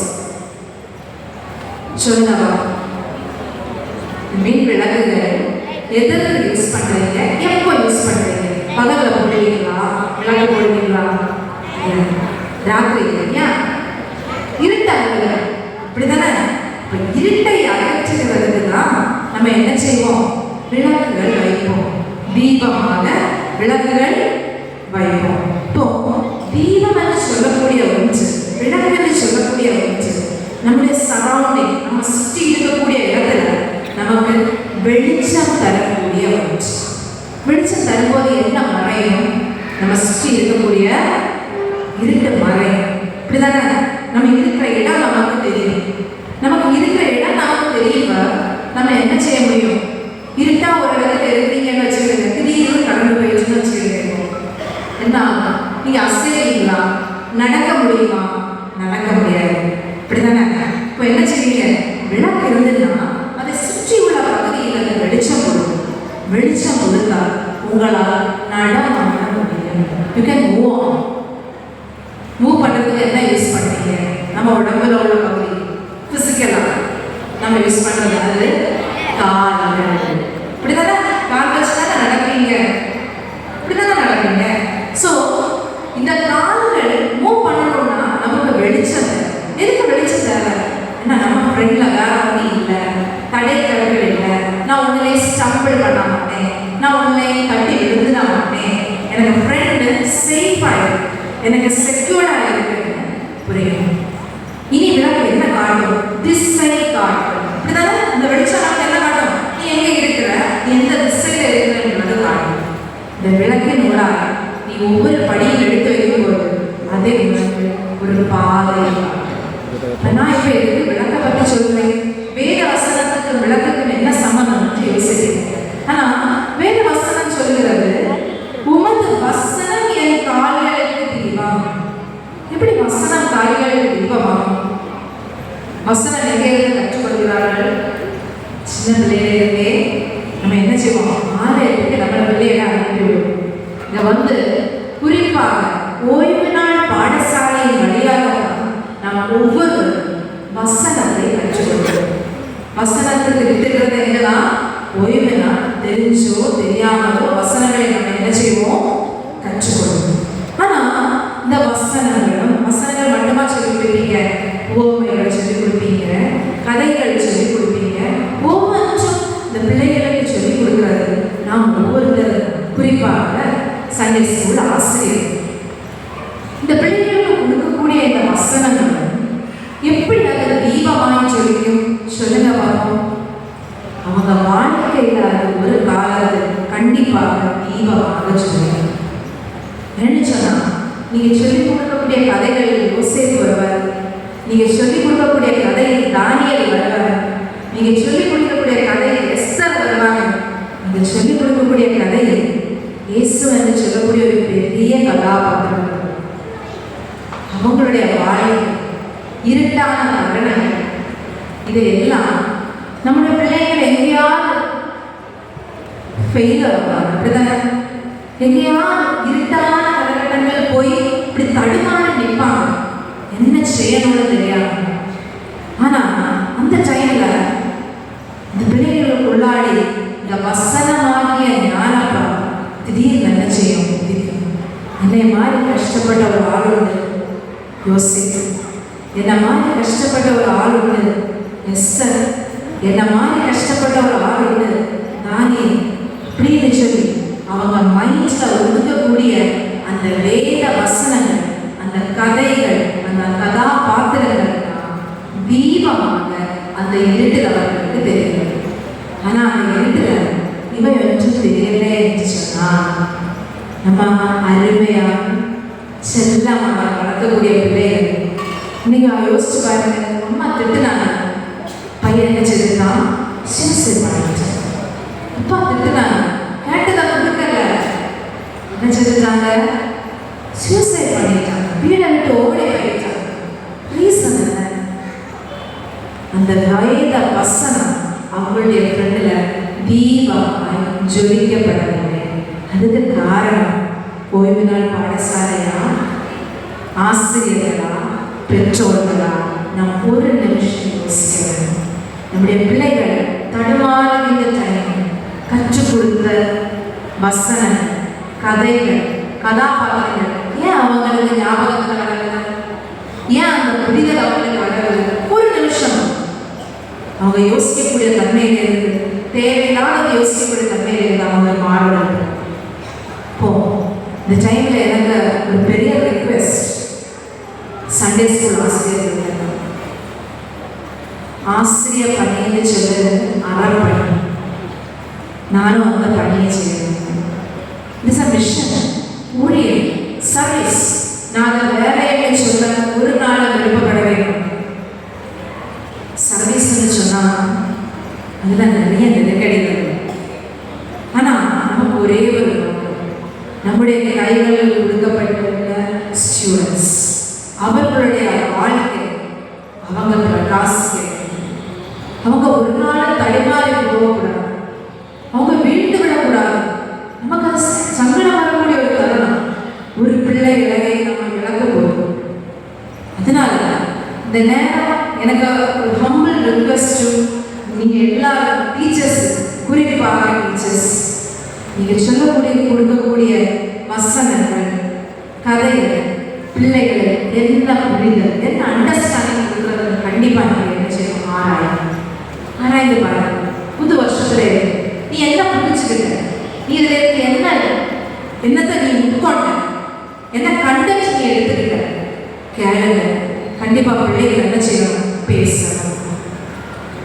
சொல்லவா? மீன் விளக்குகள் எதற்கு யூஸ் பண்றீங்க, எப்போ யூஸ் பண்றீங்க? பகல்ல போடுவீங்களா, விளக்கு போடுவீங்களா? ராத்திரி இல்லையா? இருட்டாங்க அப்படிதானே? இப்போ இருட்டை அகற்றுகிறதுக்கு தான் நம்ம என்ன செய்வோம்? விளக்குகள் வைப்போம். தீபமாக விளக்குகள் வைப்போம். இப்போ தீபம் என்று சொல்லக்கூடிய ஒன்று, விளக்கு என்று சொல்லக்கூடிய ஒன்று நம்முடைய சரௌண்டிங், நம்ம சுற்றி இருக்கக்கூடிய இடத்துல நமக்கு வெளிச்சம் தரக்கூடிய ஒன்று. வெளிச்சம் தரும்போது என்ன மறையும்? நம்ம சுற்றி இருக்கக்கூடிய இருட்டு மறையும். இப்படிதானே? நம்ம இருக்கிற இடம் நமக்கு தெரியும். நமக்கு இருக்கிற இடம் நமக்கு தெரியுமா? நம்ம என்ன செய்ய முடியும்? இருட்டா ஒரு இடத்துல இருக்கீங்கன்னு வச்சுக்கிடுங்க, திடீர்னு கடந்து போயிடுச்சுன்னு வச்சுக்கிடுங்க, என்ன ஆகும்? நீங்க அசைவீங்களா? நடக்க முடியுமா? நடக்க முடியாது. இப்படிதானே? இப்போ என்ன செய்வீங்க? விளக்கு இருந்துன்னா அதை சுற்றி உள்ள பகுதியில் வெளிச்சம் கொடுக்கும். வெளிச்சம் கொடுத்தால் உங்களால் நடமாட முடியும். You can move on. Move பண்ணுறதுக்கு என்ன யூஸ் பண்ணுறீங்க? நம்ம உடம்புல உள்ள பகுதி ஃபிசிக்கலாக நம்ம யூஸ் பண்ணுறது அது கால்கள். இப்படிதானே? கால் வச்சு தானே நடப்பீங்க. இப்படிதானே நடப்பீங்க. ஸோ இந்த கால்கள் மூவ் பண்ணணும்னா நமக்கு வெளிச்சம் தேவை. எதுக்கு வெளிச்சம் தேவை? ஏன்னா நம்ம ஃப்ரெண்டில் வேற ஒன்றும் இல்லை, தடைக்கற்கள் இல்லை, நான் உன்னை ஸ்டம்பிள் பண்ண மாட்டேன், நான் உன்னை தட்டி விழுந்துட மாட்டேன், எனக்கு ஃப்ரெண்டு சேஃபாக, எனக்கு செக்யூர்டாக இருக்குன்னு புரியும். இனி விளக்கு என்ன காட்டும்? திசை காட்டும். இப்படிதானே? இந்த வெளிச்சம் நமக்கு என்ன காட்டும்? நீ எங்கே இருக்கிற, எந்த திசையில் இருக்கிறது காட்டும். இந்த விளக்கின் ஊடாக நீ ஒவ்வொரு படியும் எடுத்து வைக்கும்போது அதே விளக்கு ஒரு பாதை. நான் இப்போ எதுக்கு விளக்கை பற்றி சொல்றேன்? வேத வசனத்துக்கு விளக்குக்கு என்ன சம்பந்தம் யோசிக்கிறேன். ஆனா வேத வசனம் சொல்கிறது, உமது வசனம் என் கால்களுக்கு தீபம். எப்படி வசனம் கால்களுக்கு தீபமாகும்? வசனம் எங்கே கற்றுக்கொள்கிறார்கள்? சின்ன பிள்ளையிலே நம்ம என்ன செய்வோம்? ஆலயத்துக்கு நம்ம பிள்ளைகளை அனுப்பிவிடுவோம். இதை வந்து குறிப்பாக ஓய்வு நாள் பாடசாலையின் வழியாக நாம் ஒவ்வொரு வசனத்தை கற்றுக்கொள்வோம். வசனத்துக்கு விட்டுக்கிறது என்னதான் ஓய்வுனா தெரிஞ்சோ தெரியாமலோ வசனங்களை நம்ம என்ன செய்வோம், கற்றுக்கொள்வோம். ஆனா இந்த வசனங்கள் மட்டுமா சொல்லி கொடுப்பீங்க, ஓமைகள் சொல்லி கொடுப்பீங்க, கதைகள் சொல்லி கொடுப்பீங்க, ஒவ்வொன்றும் இந்த பிள்ளைகளுக்கு சொல்லி கொடுக்கிறது நாம் ஒவ்வொருத்தர், குறிப்பாக சண்டே ஸ்கூல் ஆசிரியர் இந்த பிள்ளைகளுக்கு கொடுக்கக்கூடிய இந்த வசனங்கள் எப்படி அது தீபமாய் சொல்லிக்கும் சொல்லுங்க பார்ப்போம். அவங்க வாழ்க்கையில் அது ஒரு காலத்தில் கண்டிப்பாக தீபமாக சொல்லுங்க. என்ன சொன்னா, நீங்க சொல்லிக் கொடுக்கக்கூடிய கதைகளில் யோசேப்பு வருவார், நீங்க சொல்லிக் கொடுக்கக்கூடிய கதையில் தானியேல் வருவார், நீங்க சொல்லிக் கொடுக்கக்கூடிய கதையில் எஸ்தர் வருவாங்க, நீங்க சொல்லிக் கொடுக்கக்கூடிய கதையில் இயேசு என்று சொல்லக்கூடிய ஒரு பெரிய கதாபாத்திரம். அவங்களுடைய வாழ்க்கை இருட்டான மரணங்கள் இதையெல்லாம் நம்முடைய பிள்ளைகள் எங்கேயாவது ஃபெயில் ஆவாங்க. அப்படிதானே? எங்கேயாவது இருட்டான காலகட்டங்கள் போய் இப்படி தடுமாறி நிற்பாங்க, என்ன செய்யணும்னு தெரியாது. ஆனா அந்த டைம்ல இந்த பிள்ளைகளுக்கு உள்ளாடி இந்த வசனமாகிய ஞானப்பா திடீர்னு என்ன செய்யும், என்னை மாதிரி கஷ்டப்பட்ட ஒரு ஆள் உண்டு யோசித்து, என்ன மாதிரி கஷ்டப்பட்ட ஒரு ஆள் உண்டு எஸ்தர், என்ன மாதிரி கஷ்டப்பட்ட ஒரு ஆள் உண்டு நானே, அப்படின்னு சொல்லி அவங்க மைண்ட்ல ஒதுக்கக்கூடிய அந்த வேத வசனங்கள், அந்த கதைகள், அந்த கதாபாத்திரங்கள் தீபமாக அந்த இருட்டில் அவர்களுக்கு தெரியும். ஆனா அந்த இருட்டுல இவன் ஒன்றும் தெரியலே என்று சொன்னா, நம்ம அருமையா செல்லமாக வளர்க்கக்கூடிய பிள்ளைகள் நீங்க யோசிச்சு பாருங்க. அம்மா திட்டுனாங்க, பையன் என்ன செய்தான், சூசைட் பண்ணிட்டான். அப்பா திட்டுனாங்க, கேட்டதை கொடுக்கல, என்ன செஞ்சுட்டாங்க, சூசைட் பண்ணிட்டாங்க, வீடை விட்டு ஓடி போயிட்டாங்க. ரீசன் என்ன? அந்த வேத வசனம் அவங்களுடைய ஃப்ரெண்டுல தீபமாய் ஜொலிக்கப்படவில்லை. அதுக்கு காரணம் ஓய்வு நாள் பாடசாலையா, ஆசிரியர்களா, பெற்றோர்களா? நாம் ஒரு நிமிஷம் யோசிக்க வேண்டும். நம்முடைய பிள்ளைகள் தடுமாறுகின்ற டைம் கற்றுக் கொடுத்த வசனம், கதைகள், கதாபாத்திரங்கள் ஏன் அவங்களுக்கு ஞாபகத்தில் வரல? ஏன் அந்த புரிதல் அவங்களுக்கு வரல? ஒரு நிமிஷம் அவங்க யோசிக்கக்கூடிய தன்மையில இருந்து, தேவையில்லாத யோசிக்கக்கூடிய தன்மையில இருந்து அவங்க மாறணும். இப்போ இந்த டைம்ல எனக்கு ஒரு பெரிய ரிக்வெஸ்ட், சண்டே ஸ்கூல் ஆசிரியர் ஆசிரியர் பணின்னு சொல்லுறது அறப்பணி, நானும் அந்த பணியை செய்யணும். இட்ஸ் அ மிஷன், ஊழியர், சர்வீஸ். நான் அந்த வேலையை சொல்ல ஒரு நாள் விருப்பப்பட வேண்டும். சர்வீஸ்ன்னு சொன்னா அதுல நிறைய நெருக்கடிகள். ஆனா நமக்கு ஒரே ஒரு நம்முடைய கைகளில் கொடுக்கப்பட்டிருக்க ஸ்டூடெண்ட்ஸ், அவர்களுடைய வாழ்க்கை அவங்க பிரகாசிக்க, அவங்க ஒரு நாள் தடுமாறி போகக்கூடாது, அவங்க வீழ்ந்து விடக்கூடாது. நமக்கு அது சங்கடம் வரக்கூடிய ஒரு தருணம், ஒரு பிள்ளை இலகை நம்ம இழக்க போகிறோம். அதனால இந்த நேரம் எனக்கு ஒரு ஹம்பிள் ரிக்வெஸ்ட், நீங்க எல்லா டீச்சர்ஸ், குறிப்பாக டீச்சர்ஸ், நீங்க சொல்லக்கூடிய கொடுக்கக்கூடிய வசனங்கள், கதைகள், பிள்ளைகளை என்ன புரிதல், என்ன அண்டர்ஸ்டாண்டிங் கொடுக்குறது கண்டிப்பாக நீங்கள் என்ன செய்யணும், ஆராய்ந்து பாருங்க. புது வருஷத்துல நீ என்ன புரிஞ்சுக்கிட்ட, நீ இதுல என்னத்தை நீ உட்கொண்ட, என்ன கண்டென்ட் நீ எடுத்துக்கிட்ட, கேளுங்க. கண்டிப்பா பிள்ளைகள் என்ன செய்யணும், பேசணும்.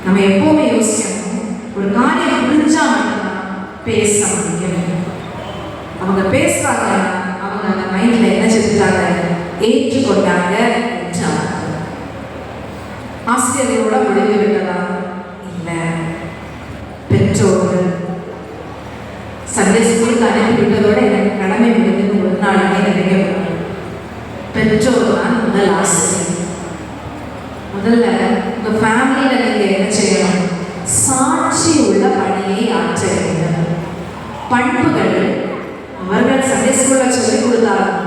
நம்ம எப்பவுமே யோசிக்கணும், ஒரு காரியம் புரிஞ்சா மட்டும்தான் பேச முடியும். அவங்க பேசுறாங்க, அவங்க அந்த மைண்ட்ல என்ன செஞ்சுட்டாங்க, ஏற்றுக்கொண்டாங்க என்றாங்க. ஆசிரியர்களோட முடிந்து விட்டதா? இல்லை. பெற்றோர்கள் சண்டே ஸ்கூலுக்கு அனுப்பிவிட்டதோட எனக்கு கடமை முடிந்து ஒரு நாளுமே நிறைய பெற்றோர் தான் முதல் ஆசிரியர். முதல்ல உங்க ஃபேமிலியில நீங்க என்ன செய்யணும், சாட்சி உள்ள பணியை ஆற்ற வேண்டும். பண்புகள் அவர்கள் சண்டே ஸ்கூல்ல சொல்லிக் கொடுத்தாலும்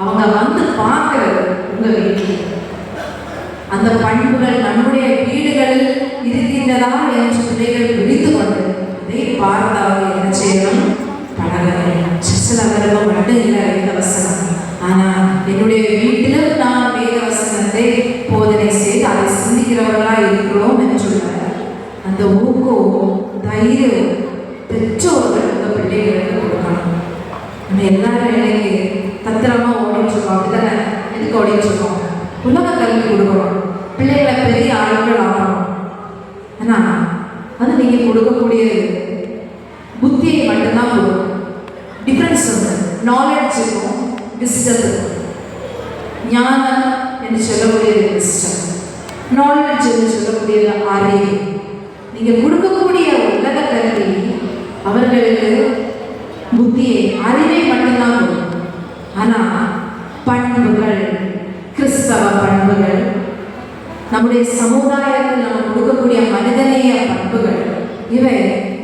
அவங்க வந்து பார்க்கறது உங்க வீட்டில். அந்த பண்பு பண்புகள் நம்முடைய வீடுகளில் இருக்கின்றதா என்று பிள்ளைகள் விழித்து கொண்டு அதை பார்த்தாவது என்ன செய்யணும், பழக வேண்டும். சில வருடம் மட்டும் இல்லை வேத வசனம், ஆனால் என்னுடைய வீட்டிலும் நான் வேத வசனத்தை போதனை செய்து அதை சிந்திக்கிறவர்களா இருக்கிறோம் என்றுள்ள அந்த ஊக்கமும் தைரியம் பெற்றோர்கள் அந்த பிள்ளைகளுக்கு கொடுக்கணும். நம்ம எல்லாரும் இன்னைக்கு தத்திரமா ஓடிட்டு இருக்கோம், அப்படிதானே? எதுக்கு ஓடிட்டு இருக்கோம்? உலக கல்வி கொடுக்கணும், பிள்ளைகளை பெரிய ஆளுங்கள் ஆகணும். ஆனா அது நீங்க கொடுக்கக்கூடிய புத்தியை மட்டும்தான் கொடுக்கும். டிஃபரன்ஸ் வந்து நாலேஜ் இருக்கும், விஸ்டம் இருக்கும். ஞானம் என்று சொல்லக்கூடியது விஸ்டம், நாலேஜ் என்று சொல்லக்கூடியது அறிவு. நீங்க கொடுக்கக்கூடிய உலக கல்வி அவர்களுக்கு புத்தியை அறிவை மட்டும்தான் கொடுக்கும். ஆனா பண்புகள், கிறிஸ்தவ பண்புகள், நம்முடைய சமுதாயத்தில் நம்ம கொடுக்கக்கூடிய மனிதநேய பண்புகள், இவை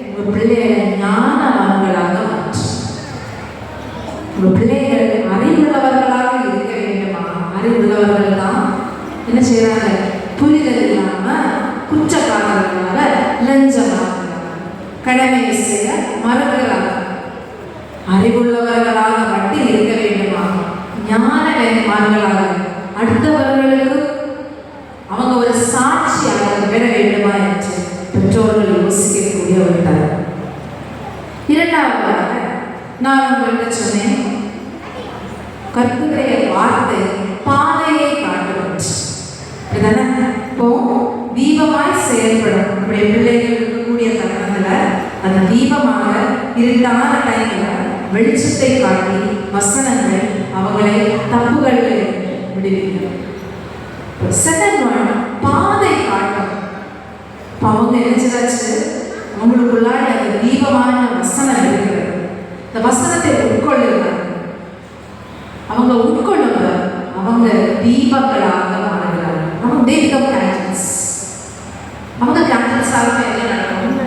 உங்க பிள்ளைகளை ஞானவான்களாக மாற்றும். உங்க பிள்ளைகள் அறிவுள்ளவர்களாக இருக்க வேண்டுமா? அறிவுள்ளவர்கள் தான் என்ன செய்யறாங்க? புரிதல் இல்லாம குற்றக்காரர்களாக, லஞ்சமாக, கடமையை செய்ய மறுக்கிறார்கள். அறிவுள்ளவர்களாக மட்டும் இருக்க வேண்டுமா? ஞானவான்களாக அடுத்தவர்களுக்கு அவங்க ஒரு சாட்சியாக பெற வேண்டுமா என்று பெற்றோர்கள் யோசிக்கக்கூடிய ஒரு தரம். இரண்டாவதாக நான் உங்கள்கிட்ட சொன்னேன், கர்த்தருடைய வார்த்தை பாதையை காட்டுவது. இப்போ தீபமாய் செயல்படும் நம்முடைய பிள்ளைகள் இருக்கக்கூடிய தருணத்துல அந்த தீபமாக இருட்டான டைம்ல வெளிச்சத்தை காட்டி வசனங்கள் அவங்களை தப்புகளில் விடுவிக்கும். செகண்ட் ஒன், பாதை காட்டும். அவங்க நினைச்சாச்சு அவங்களுக்குள்ளாடி அந்த தீபமான வசனம் இருக்கிறது. இந்த வசனத்தை உட்கொள்ளுங்க. அவங்க உட்கொள்ளுங்க, அவங்க தீபங்களாக மாறுகிறார்கள். அவங்க தெய்வீகம் கேண்டல்ஸ். அவங்க கேண்டல்ஸ் ஆக என்ன நடக்கும்?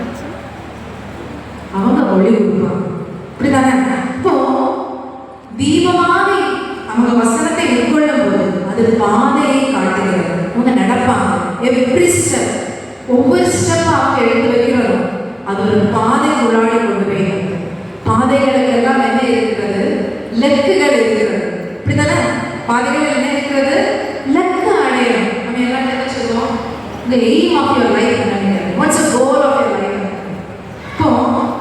அவங்க ஒளி கொடுப்பாங்க. இப்படிதானே? இப்போ தீபமாக அவங்க வசனத்தை உட்கொள்ளும் போது அது பாதையை காட்டுகிறது. அவங்க நடப்பாங்க. எவ்ரி ஸ்டெப், ஒவ்வொரு ஸ்டெப் அவங்க எடுத்து வைக்கிறோம், அது ஒரு பாதை உள்ளாடி கொண்டு போய் பாதைகளுக்கு எல்லாம் என்ன இருக்கிறது? லக்குகள் இருக்கிறது. இப்படிதானே? பாதைகள் என்ன இருக்கிறது? லக்கு அடையணும். நம்ம எல்லாம் என்ன சொல்லுவோம்? இந்த எய்ம் ஆஃப் யுவர் லைஃப் நினைக்கிறேன். What's a goal of your life? இப்போ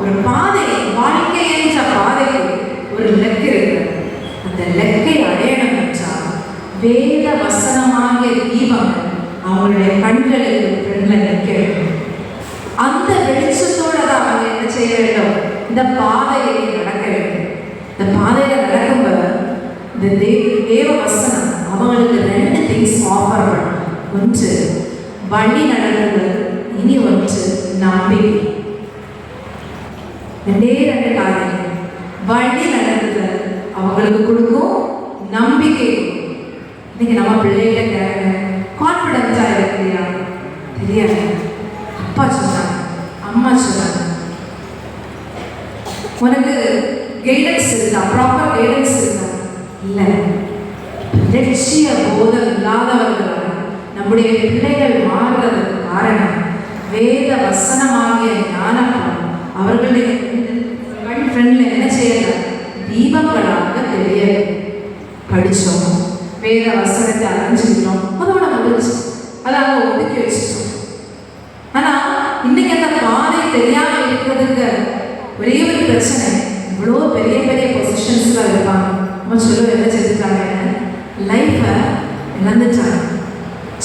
ஒரு பாதை, வாழ்க்கை என்ற பாதைக்கு ஒரு லக்கு இருக்கிறது. அந்த லக்கை அடையணும் என்றால் வேத வசனமாகிய தீபம் அவங்களுடைய கண்களுக்கு ஃப்ரெண்ட்ல நிற்க வேண்டும். அந்த வெளிச்சத்தோட தான் அவங்க என்ன செய்ய வேண்டும்? இந்த பாதையை நடக்க வேண்டும். இந்த பாதையில நடக்கும்போது இந்த தேவ வசனம் அவங்களுக்கு ரெண்டு திங்ஸ் ஆஃபர் பண்ணும். ஒன்று வழி நடக்குதல், இனி ஒன்று நம்பிக்கை. ரெண்டே ரெண்டு காரியங்கள். வழி நடக்குதல் அவங்களுக்கு கொடுக்கும், நம்பிக்கை. இன்னைக்கு நம்ம பிள்ளைகிட்ட கேட்க கான்ஃபிடென்ஸா இருக்கிறியா? தெரியாது. அப்பா சொன்னாங்க, அம்மா சொன்னாங்க, உனக்கு கைடன்ஸ் இருக்கா? ப்ராப்பர் கைடன்ஸ் இருக்கா? இல்லை. லட்சிய போதம் இல்லாதவர்களாக நம்முடைய பிள்ளைகள் மாறுவதற்கு காரணம் வேத வசனமாகிய ஞானம் அவர்களுடைய ஃப்ரெண்ட்ல என்ன செய்யல? தீபங்களாக தெரிய படித்தோம், வேத வசனத்தை அறிஞ்சுக்கிட்டோம், அதோட முடிச்சு அதை அவங்க ஒதுக்கி வச்சுட்டோம். ஆனால் இன்னைக்கு அந்த பாதை தெரியாமல் இருக்கிறதுக்கு ஒரே ஒரு பிரச்சனை, இவ்வளோ பெரிய பெரிய பொசிஷன்ஸ்ல இருப்பாங்க, நம்ம சொல்ல என்ன செஞ்சுட்டாங்க? லைஃப்பை இழந்துட்டாங்க.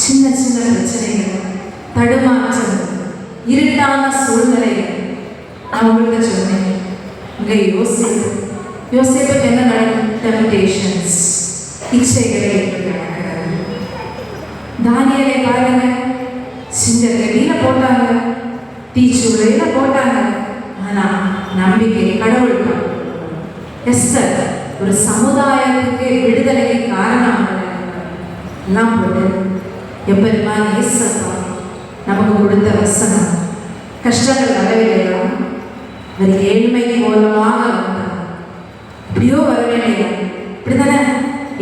சின்ன சின்ன பிரச்சனைகள், தடுமாற்றம், இருட்டான சூழ்நிலைகள். நான் உங்கள்கிட்ட சொன்னேன், இங்கே யோசிப்புக்கு என்ன நடக்கும்? டெம்டேஷன்ஸ், இச்சைகளை நடக்கிறது. தானியலை பாருங்க, சிங்கக்கடியில போட்டாங்க, தீச்சூளையில போட்டாங்க, ஆனா நம்பிக்கை கடவுள். எஸ்தர் ஒரு சமுதாயத்துக்கு விடுதலைக்கு காரணம் எல்லாம் போட்டு எப்பெருமான் இயேசுப்பா நமக்கு கொடுத்த வசனம். கஷ்டங்கள் வரவில்லையா? ஒரு ஏழ்மை மூலமாக வந்தார். இப்படியோ வர வேண்டியது. இப்படித்தானே?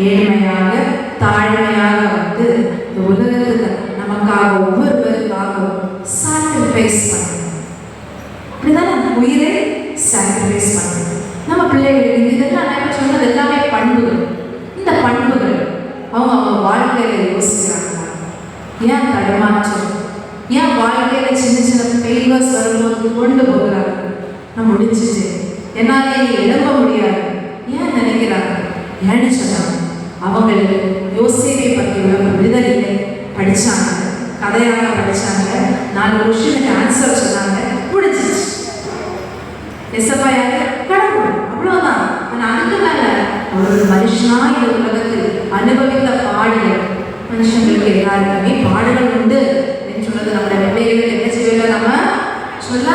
ஏழ்மையாக தாழ்மையாக வந்து இந்த உலகத்துக்கு நமக்காக ஒவ்வொருவருக்காகவும் சாக்ரிஃபைஸ் பண்ணணும். இப்படிதான் உயிரை சாக்ரிஃபைஸ் பண்ணணும். நம்ம பிள்ளைகளுக்கு இதெல்லாம் நான் சொன்னது எல்லாமே பண்புகள். இந்த பண்புகள் அவங்க வாழ்க்கையில யோசிக்கிறாங்க. ஏன் தடுமாற்றம், ஏன் வாழ்க்கையில சின்ன சின்ன ஃபெயிலியர்ஸ் வரும்போது கொண்டு போகிறாங்க. நான் முடிஞ்சிட்டு என்னாலே எழும்ப முடியாது ஏன் நினைக்கிறாங்க? ஏன்னு சொன்னாங்க அவங்களுக்கு யோசேப்பை பற்றி உள்ள விடுதலை படிச்சாங்க, கதையாக படிச்சாங்க, 4 கொஸ்டினுக்கு ஆன்சர் சொன்னாங்க, முடிஞ்சிச்சு. எசப்பா யாரு? கடவுள், அவ்வளவுதான். ஆனா அதுக்கு மேல ஒரு மனுஷனா இந்த உலகத்தில் அனுபவித்த பாடுகள், மனுஷங்களுக்கு எல்லாருக்குமே பாடுகள் உண்டு என்று சொல்றது நம்முடைய பிள்ளைகளுக்கு என்ன செய்யல நம்ம சொல்ல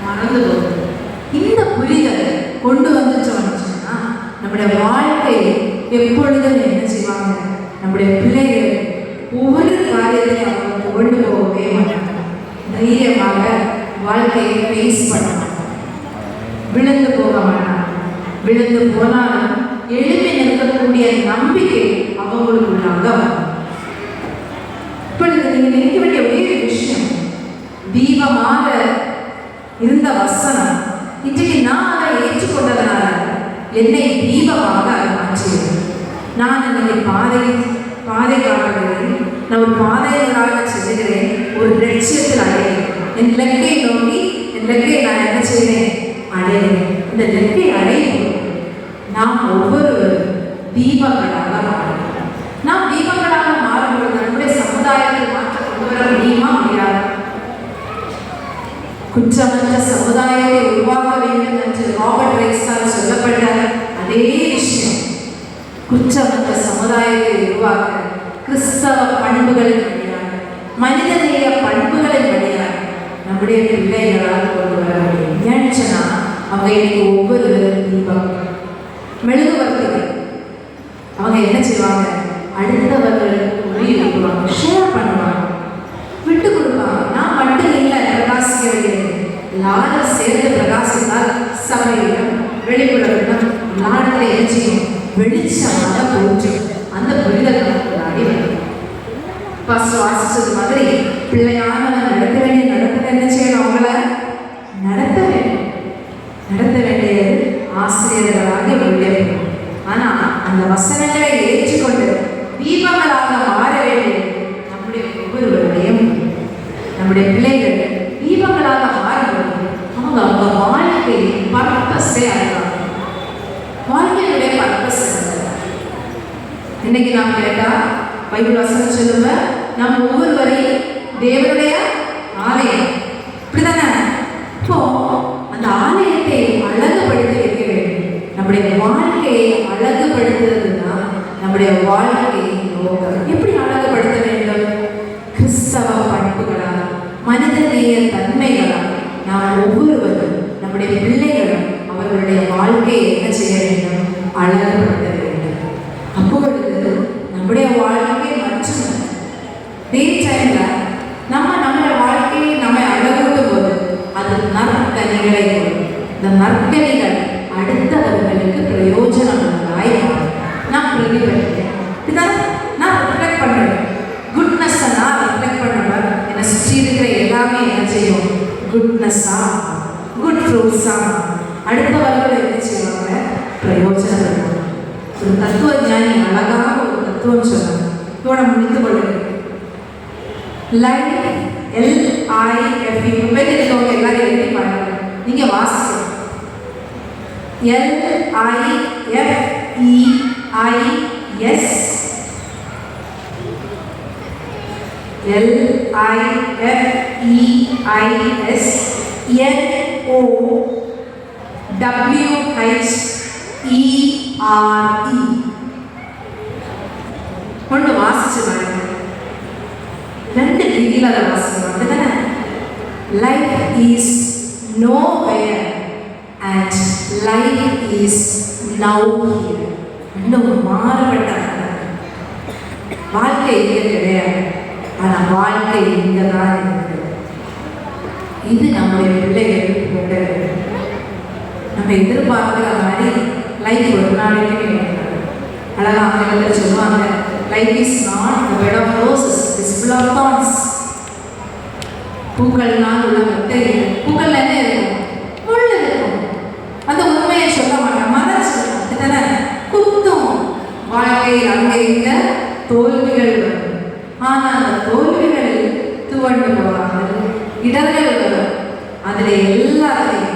மறந்து போகுது. இந்த புரிதலை கொண்டு வந்துச்சோம்னு சொன்னா நம்முடைய வாழ்க்கை எப்பொழுதும் என்ன செய்வாங்க, நம்முடைய பிள்ளைகள் ஒவ்வொரு காரியத்தையும் அவங்க கொண்டு போகவே மாட்டாங்க. தைரியமாக வாழ்க்கையை ஃபேஸ் பண்ண மாட்டாங்க, விழுந்து போக மாட்டாங்க. விழுந்து போனாலும் எழுப்பி நிற்கக்கூடிய நம்பிக்கை அவங்களுக்குள்ளாக வரும். இப்பொழுது நீங்க நினைக்க வேண்டிய ஒரே விஷயம், தீபமாக இருந்த வசனம் இன்றைக்கு நான் அதை ஏற்றுக்கொண்டதனால என்னை தீபமாக அதை மாற்றியது. நான் என்னுடைய பாதை காட்டுகிறேன், நான் ஒரு பாதைகளாக செல்லுகிறேன், ஒரு லட்சியத்தில் அடைகிறேன். என் லெக்கை நோக்கி என் லெக்கை நான் என்ன செய்கிறேன்? அடைகிறேன். இந்த லெக்கை அடையும் நாம் ஒவ்வொருவரும் தீபங்களாக மாறுகிறோம். நாம் தீபங்களாக மாறும்பொழுது நம்முடைய சமுதாயத்தில் மாற்றம் கொண்டு வர முடியுமா? முடியாது. குற்றமற்ற சமுதாயத்தை உருவாக்க வேண்டும் என்று ராபர்ட் ரைஸால் சொல்லப்பட்ட அதே விஷயம், குற்றமற்ற சமுதாயத்தை உருவாக்க கிறிஸ்தவ பண்புகளின் வழியாக, மனிதநேய பண்புகளின் வழியாக நம்முடைய பிள்ளைகளால் கொண்டு வர முடியும். ஏன்னு சொன்னா அவங்க இன்னைக்கு ஒவ்வொருவரும் தீபம், மெழுகுவர்த்திகள். அவங்க என்ன செய்வாங்க? அடுத்தவர்களுக்கு ஒளி ஊட்டுவாங்க, ஷேர் பண்ணுவாங்க, விட்டு கொடுப்பாங்க. நான் மட்டும் இல்லை பிரகாசிக்க வேண்டியது, எல்லாரும் சேர்ந்து பிரகாசித்தால் சபையிடம் வெளிப்புறம் நாடகத்தை என்ன செய்யும்? வெளிச்சமாக தோன்றும். அந்த புரிதல் நமக்கு வாசிச்சது மாதிரி பிள்ளையானவன் நடத்த வேண்டிய நடத்த என்ன செய்யணும்? அவங்கள நடத்த வேண்டும். நடத்த வேண்டியது ஆசிரியர்களாக விளையாடும். ஆனா அந்த வசனங்களை ஏற்றுக்கொண்டு தீபங்களாக மாற வேண்டியது நம்முடைய ஒவ்வொருவருடையும். நம்முடைய பிள்ளைகள் தீபங்களாக மாறும்போது அவங்க வாழ்க்கை பர்பஸே அறிவாங்க. வாழ்க்கையுடைய பர்பஸ் இன்னைக்கு நாம் கேட்டா பைபிள் வசனம் சொல்லுவ நாம் ஒவ்வொருவரையும் தேவனுடைய ஆலயம், இப்படிதானே? இப்போ அந்த ஆலயத்தை அழகுபடுத்தி வைக்க வேண்டும். நம்முடைய வாழ்க்கையை அழகுபடுத்துறதுன்னா நம்முடைய வாழ்க்கையை நோக்கம். எப்படி அழகுபடுத்த வேண்டும்? கிறிஸ்தவ பண்புகளால், மனிதநேய தன்மைகளால் நாம் ஒவ்வொருவரும் நம்முடைய பிள்ளைகளும் அவர்களுடைய வாழ்க்கையை என்ன செய்ய வேண்டும்? அழகுபடுத்த வேண்டும். அப்பொழுது நம்முடைய வாழ்க்கை மற்றும் டைம்ல நம்முடைய வாழ்க்கையை நம்மை அழகூட்டும் போது அது நற்கனிகளை கொடுக்கும். இந்த நற்கனிகள் அடுத்தவர்களுக்கு பிரயோஜனம் உள்ளதாய் நான் பிரதிபலிக்கிறேன். இதான் நான் ரிஃப்ளெக்ட் பண்றேன். குட்னஸ் நான் ரிஃப்ளெக்ட் பண்ணுவேன். என்னை சுற்றி இருக்கிற எல்லாமே என்ன செய்யும்? குட்னஸா, குட் ஃப்ரூட்ஸா அடுத்தவர்கள் என்ன செய்வாங்க? பிரயோஜனம் பண்ணுவாங்க. ஒரு தத்துவ ஞானி அழகாக ஒரு தத்துவம் சொன்னாங்க. இதோட முடித்து கொள்ளுங்கள். லைஃப் LIFE மொபைல் இருக்கவங்க எல்லாரும் எழுதி பாருங்க, நீங்க வாசிக்கணும். LIFENOWHERE கொண்டு வாசிச்சு பாருங்க. 2 டிகிரியில் அதை வாசிக்கணும். அப்படிதானே? Life is nowhere and life is now here. இன்னும் மாறுபட்ட வாழ்க்கை இங்கே கிடையாது, ஆனால் வாழ்க்கை இங்கே தான் இருக்குது. இது நம்முடைய பிள்ளைகள் நம்ம எதிர்பார்க்கிற மாதிரி லைஃப் ஒரு நாளைக்கு அழகாக சொல்லுவாங்க, life is not the bed of roses, it's full of thorns. பூக்கள்னால் உலகம் தெரியும். பூக்கள் என்ன இருக்கும்? முள் இருக்கும். அந்த உண்மையை சொல்ல மாட்டான், மறைச்சிருக்கான். அதுதானே குத்தும். வாழ்க்கையில் அங்கே இங்க தோல்விகள் வரும். ஆனால் அந்த தோல்விகளில் துவண்டு போவார்கள், இடர்கள் வரும். அதில் எல்லாத்தையும்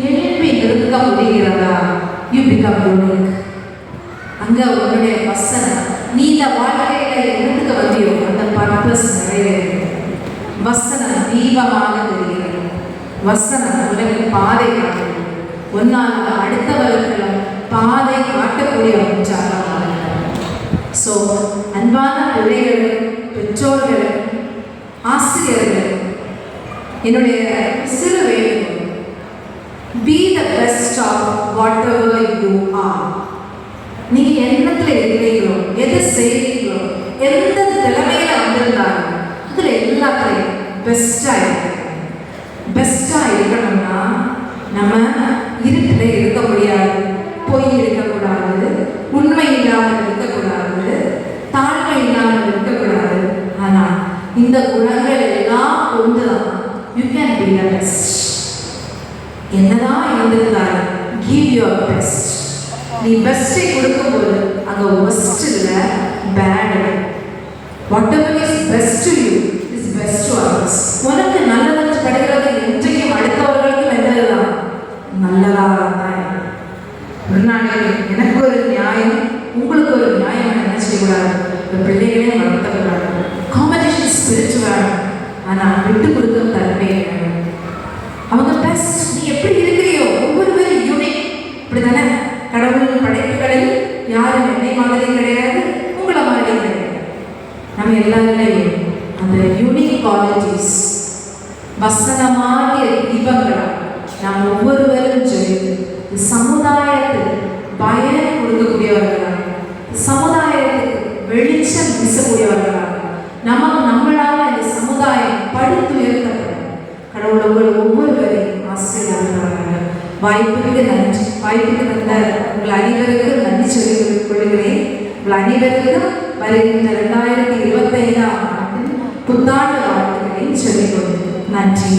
எழுப்பி நிறுத்த முடிகிறதா? You become unique. அங்க உன்னுடைய வசனம், நீ இந்த வாழ்க்கையில எடுத்துக்க வந்தியோ அந்த பர்பஸ் நிறைவேறும். வசனம் தீபமாக தெரிகிறது. வசனம் உனக்கு பாதை காட்டுகிறது. ஒன்னால் அடுத்தவர்களுக்கு பாதை காட்டக்கூடிய ஒன்றாக மாறுகிறது. ஸோ அன்பான பிள்ளைகளும் பெற்றோர்களும் ஆசிரியர்களும் என்னுடைய சிறு வேண்டுகோள், be the best of whatever you are. நீங்க எண்ணத்துல இருக்கிறீங்களோ, எது செய்கிறீங்களோ, எந்த நிலைமையில வந்திருந்தாலும் அதுல எல்லாத்துலையும் பெஸ்டா இருக்கணும். பெஸ்டா இருக்கணும்னா நம்ம இருட்டுல இருக்க முடியாது, பொய் இருக்கக்கூடாது, உண்மை இல்லாமல் இருக்கக்கூடாது, தாழ்மை இல்லாமல் இருக்கக்கூடாது. ஆனா இந்த குணங்கள் எல்லாம் கொண்டுதான் you can be the best. என்னதான் இருந்திருந்தாலும் கிவ் யுவர் பெஸ்ட். நீ பெஸ்ட்டை கொடுக்கும்போது அங்கே ஒஸ்ட் இல்லை, பேட் இல்லை. What ever is best to you is best to others. உனக்கு நல்லது கிடைக்கிறது என்றைக்கும் அடுத்தவர்களுக்கு நல்லதுதான், நல்லதாக தான். ஒரு நாளைக்கு எனக்கு ஒரு நியாயம், உங்களுக்கு ஒரு நியாயம் நினைச்சிக்கூடாது. இந்த பிள்ளைகளே வளர்த்தக்கூடாது. காம்படிஷன் ஸ்பிரிச்சுவல், ஆனால் விட்டு கொடுக்கும் தன்மை வேணும். அவங்க பெஸ்ட். நீ எப்படி இருக்கிறியோ ஒவ்வொருவரும் யூனிக். இப்படி தானே கடவுள் படைப்புகளில் யாரும் என்னை மாதிரி கிடையாது, உங்களை மாதிரி கிடையாது. நம்ம எல்லாருலேயும் அந்த யூனிக் குவாலிட்டிஸ் வசனமாகிய தீபங்களால் நாம் ஒவ்வொருவரும் ஜெயித்து சமுதாயத்துக்கு பயன் கொடுக்கக்கூடியவர்களாக, சமுதாயத்துக்கு வெளிச்சம் வீசக்கூடியவர்களாக, நம்மளால் இந்த சமுதாயம் படுத்துயர்த்தப்படும். கடவுள் உங்கள் ஒவ்வொருவரையும் ஆசீர்வதிப்பார்கள். வாய்ப்புக்கு நன்றி. வாய்ப்புக்கு தந்த உங்கள் அனைவருக்கும் நன்றி சொல்லிக் கொள்கிறேன். உங்கள் அனைவருக்கும் வருகின்ற 2025ஆம் ஆண்டு புத்தாண்டு வாழ்த்துக்களை சொல்லிக் கொள்கிறேன். நன்றி.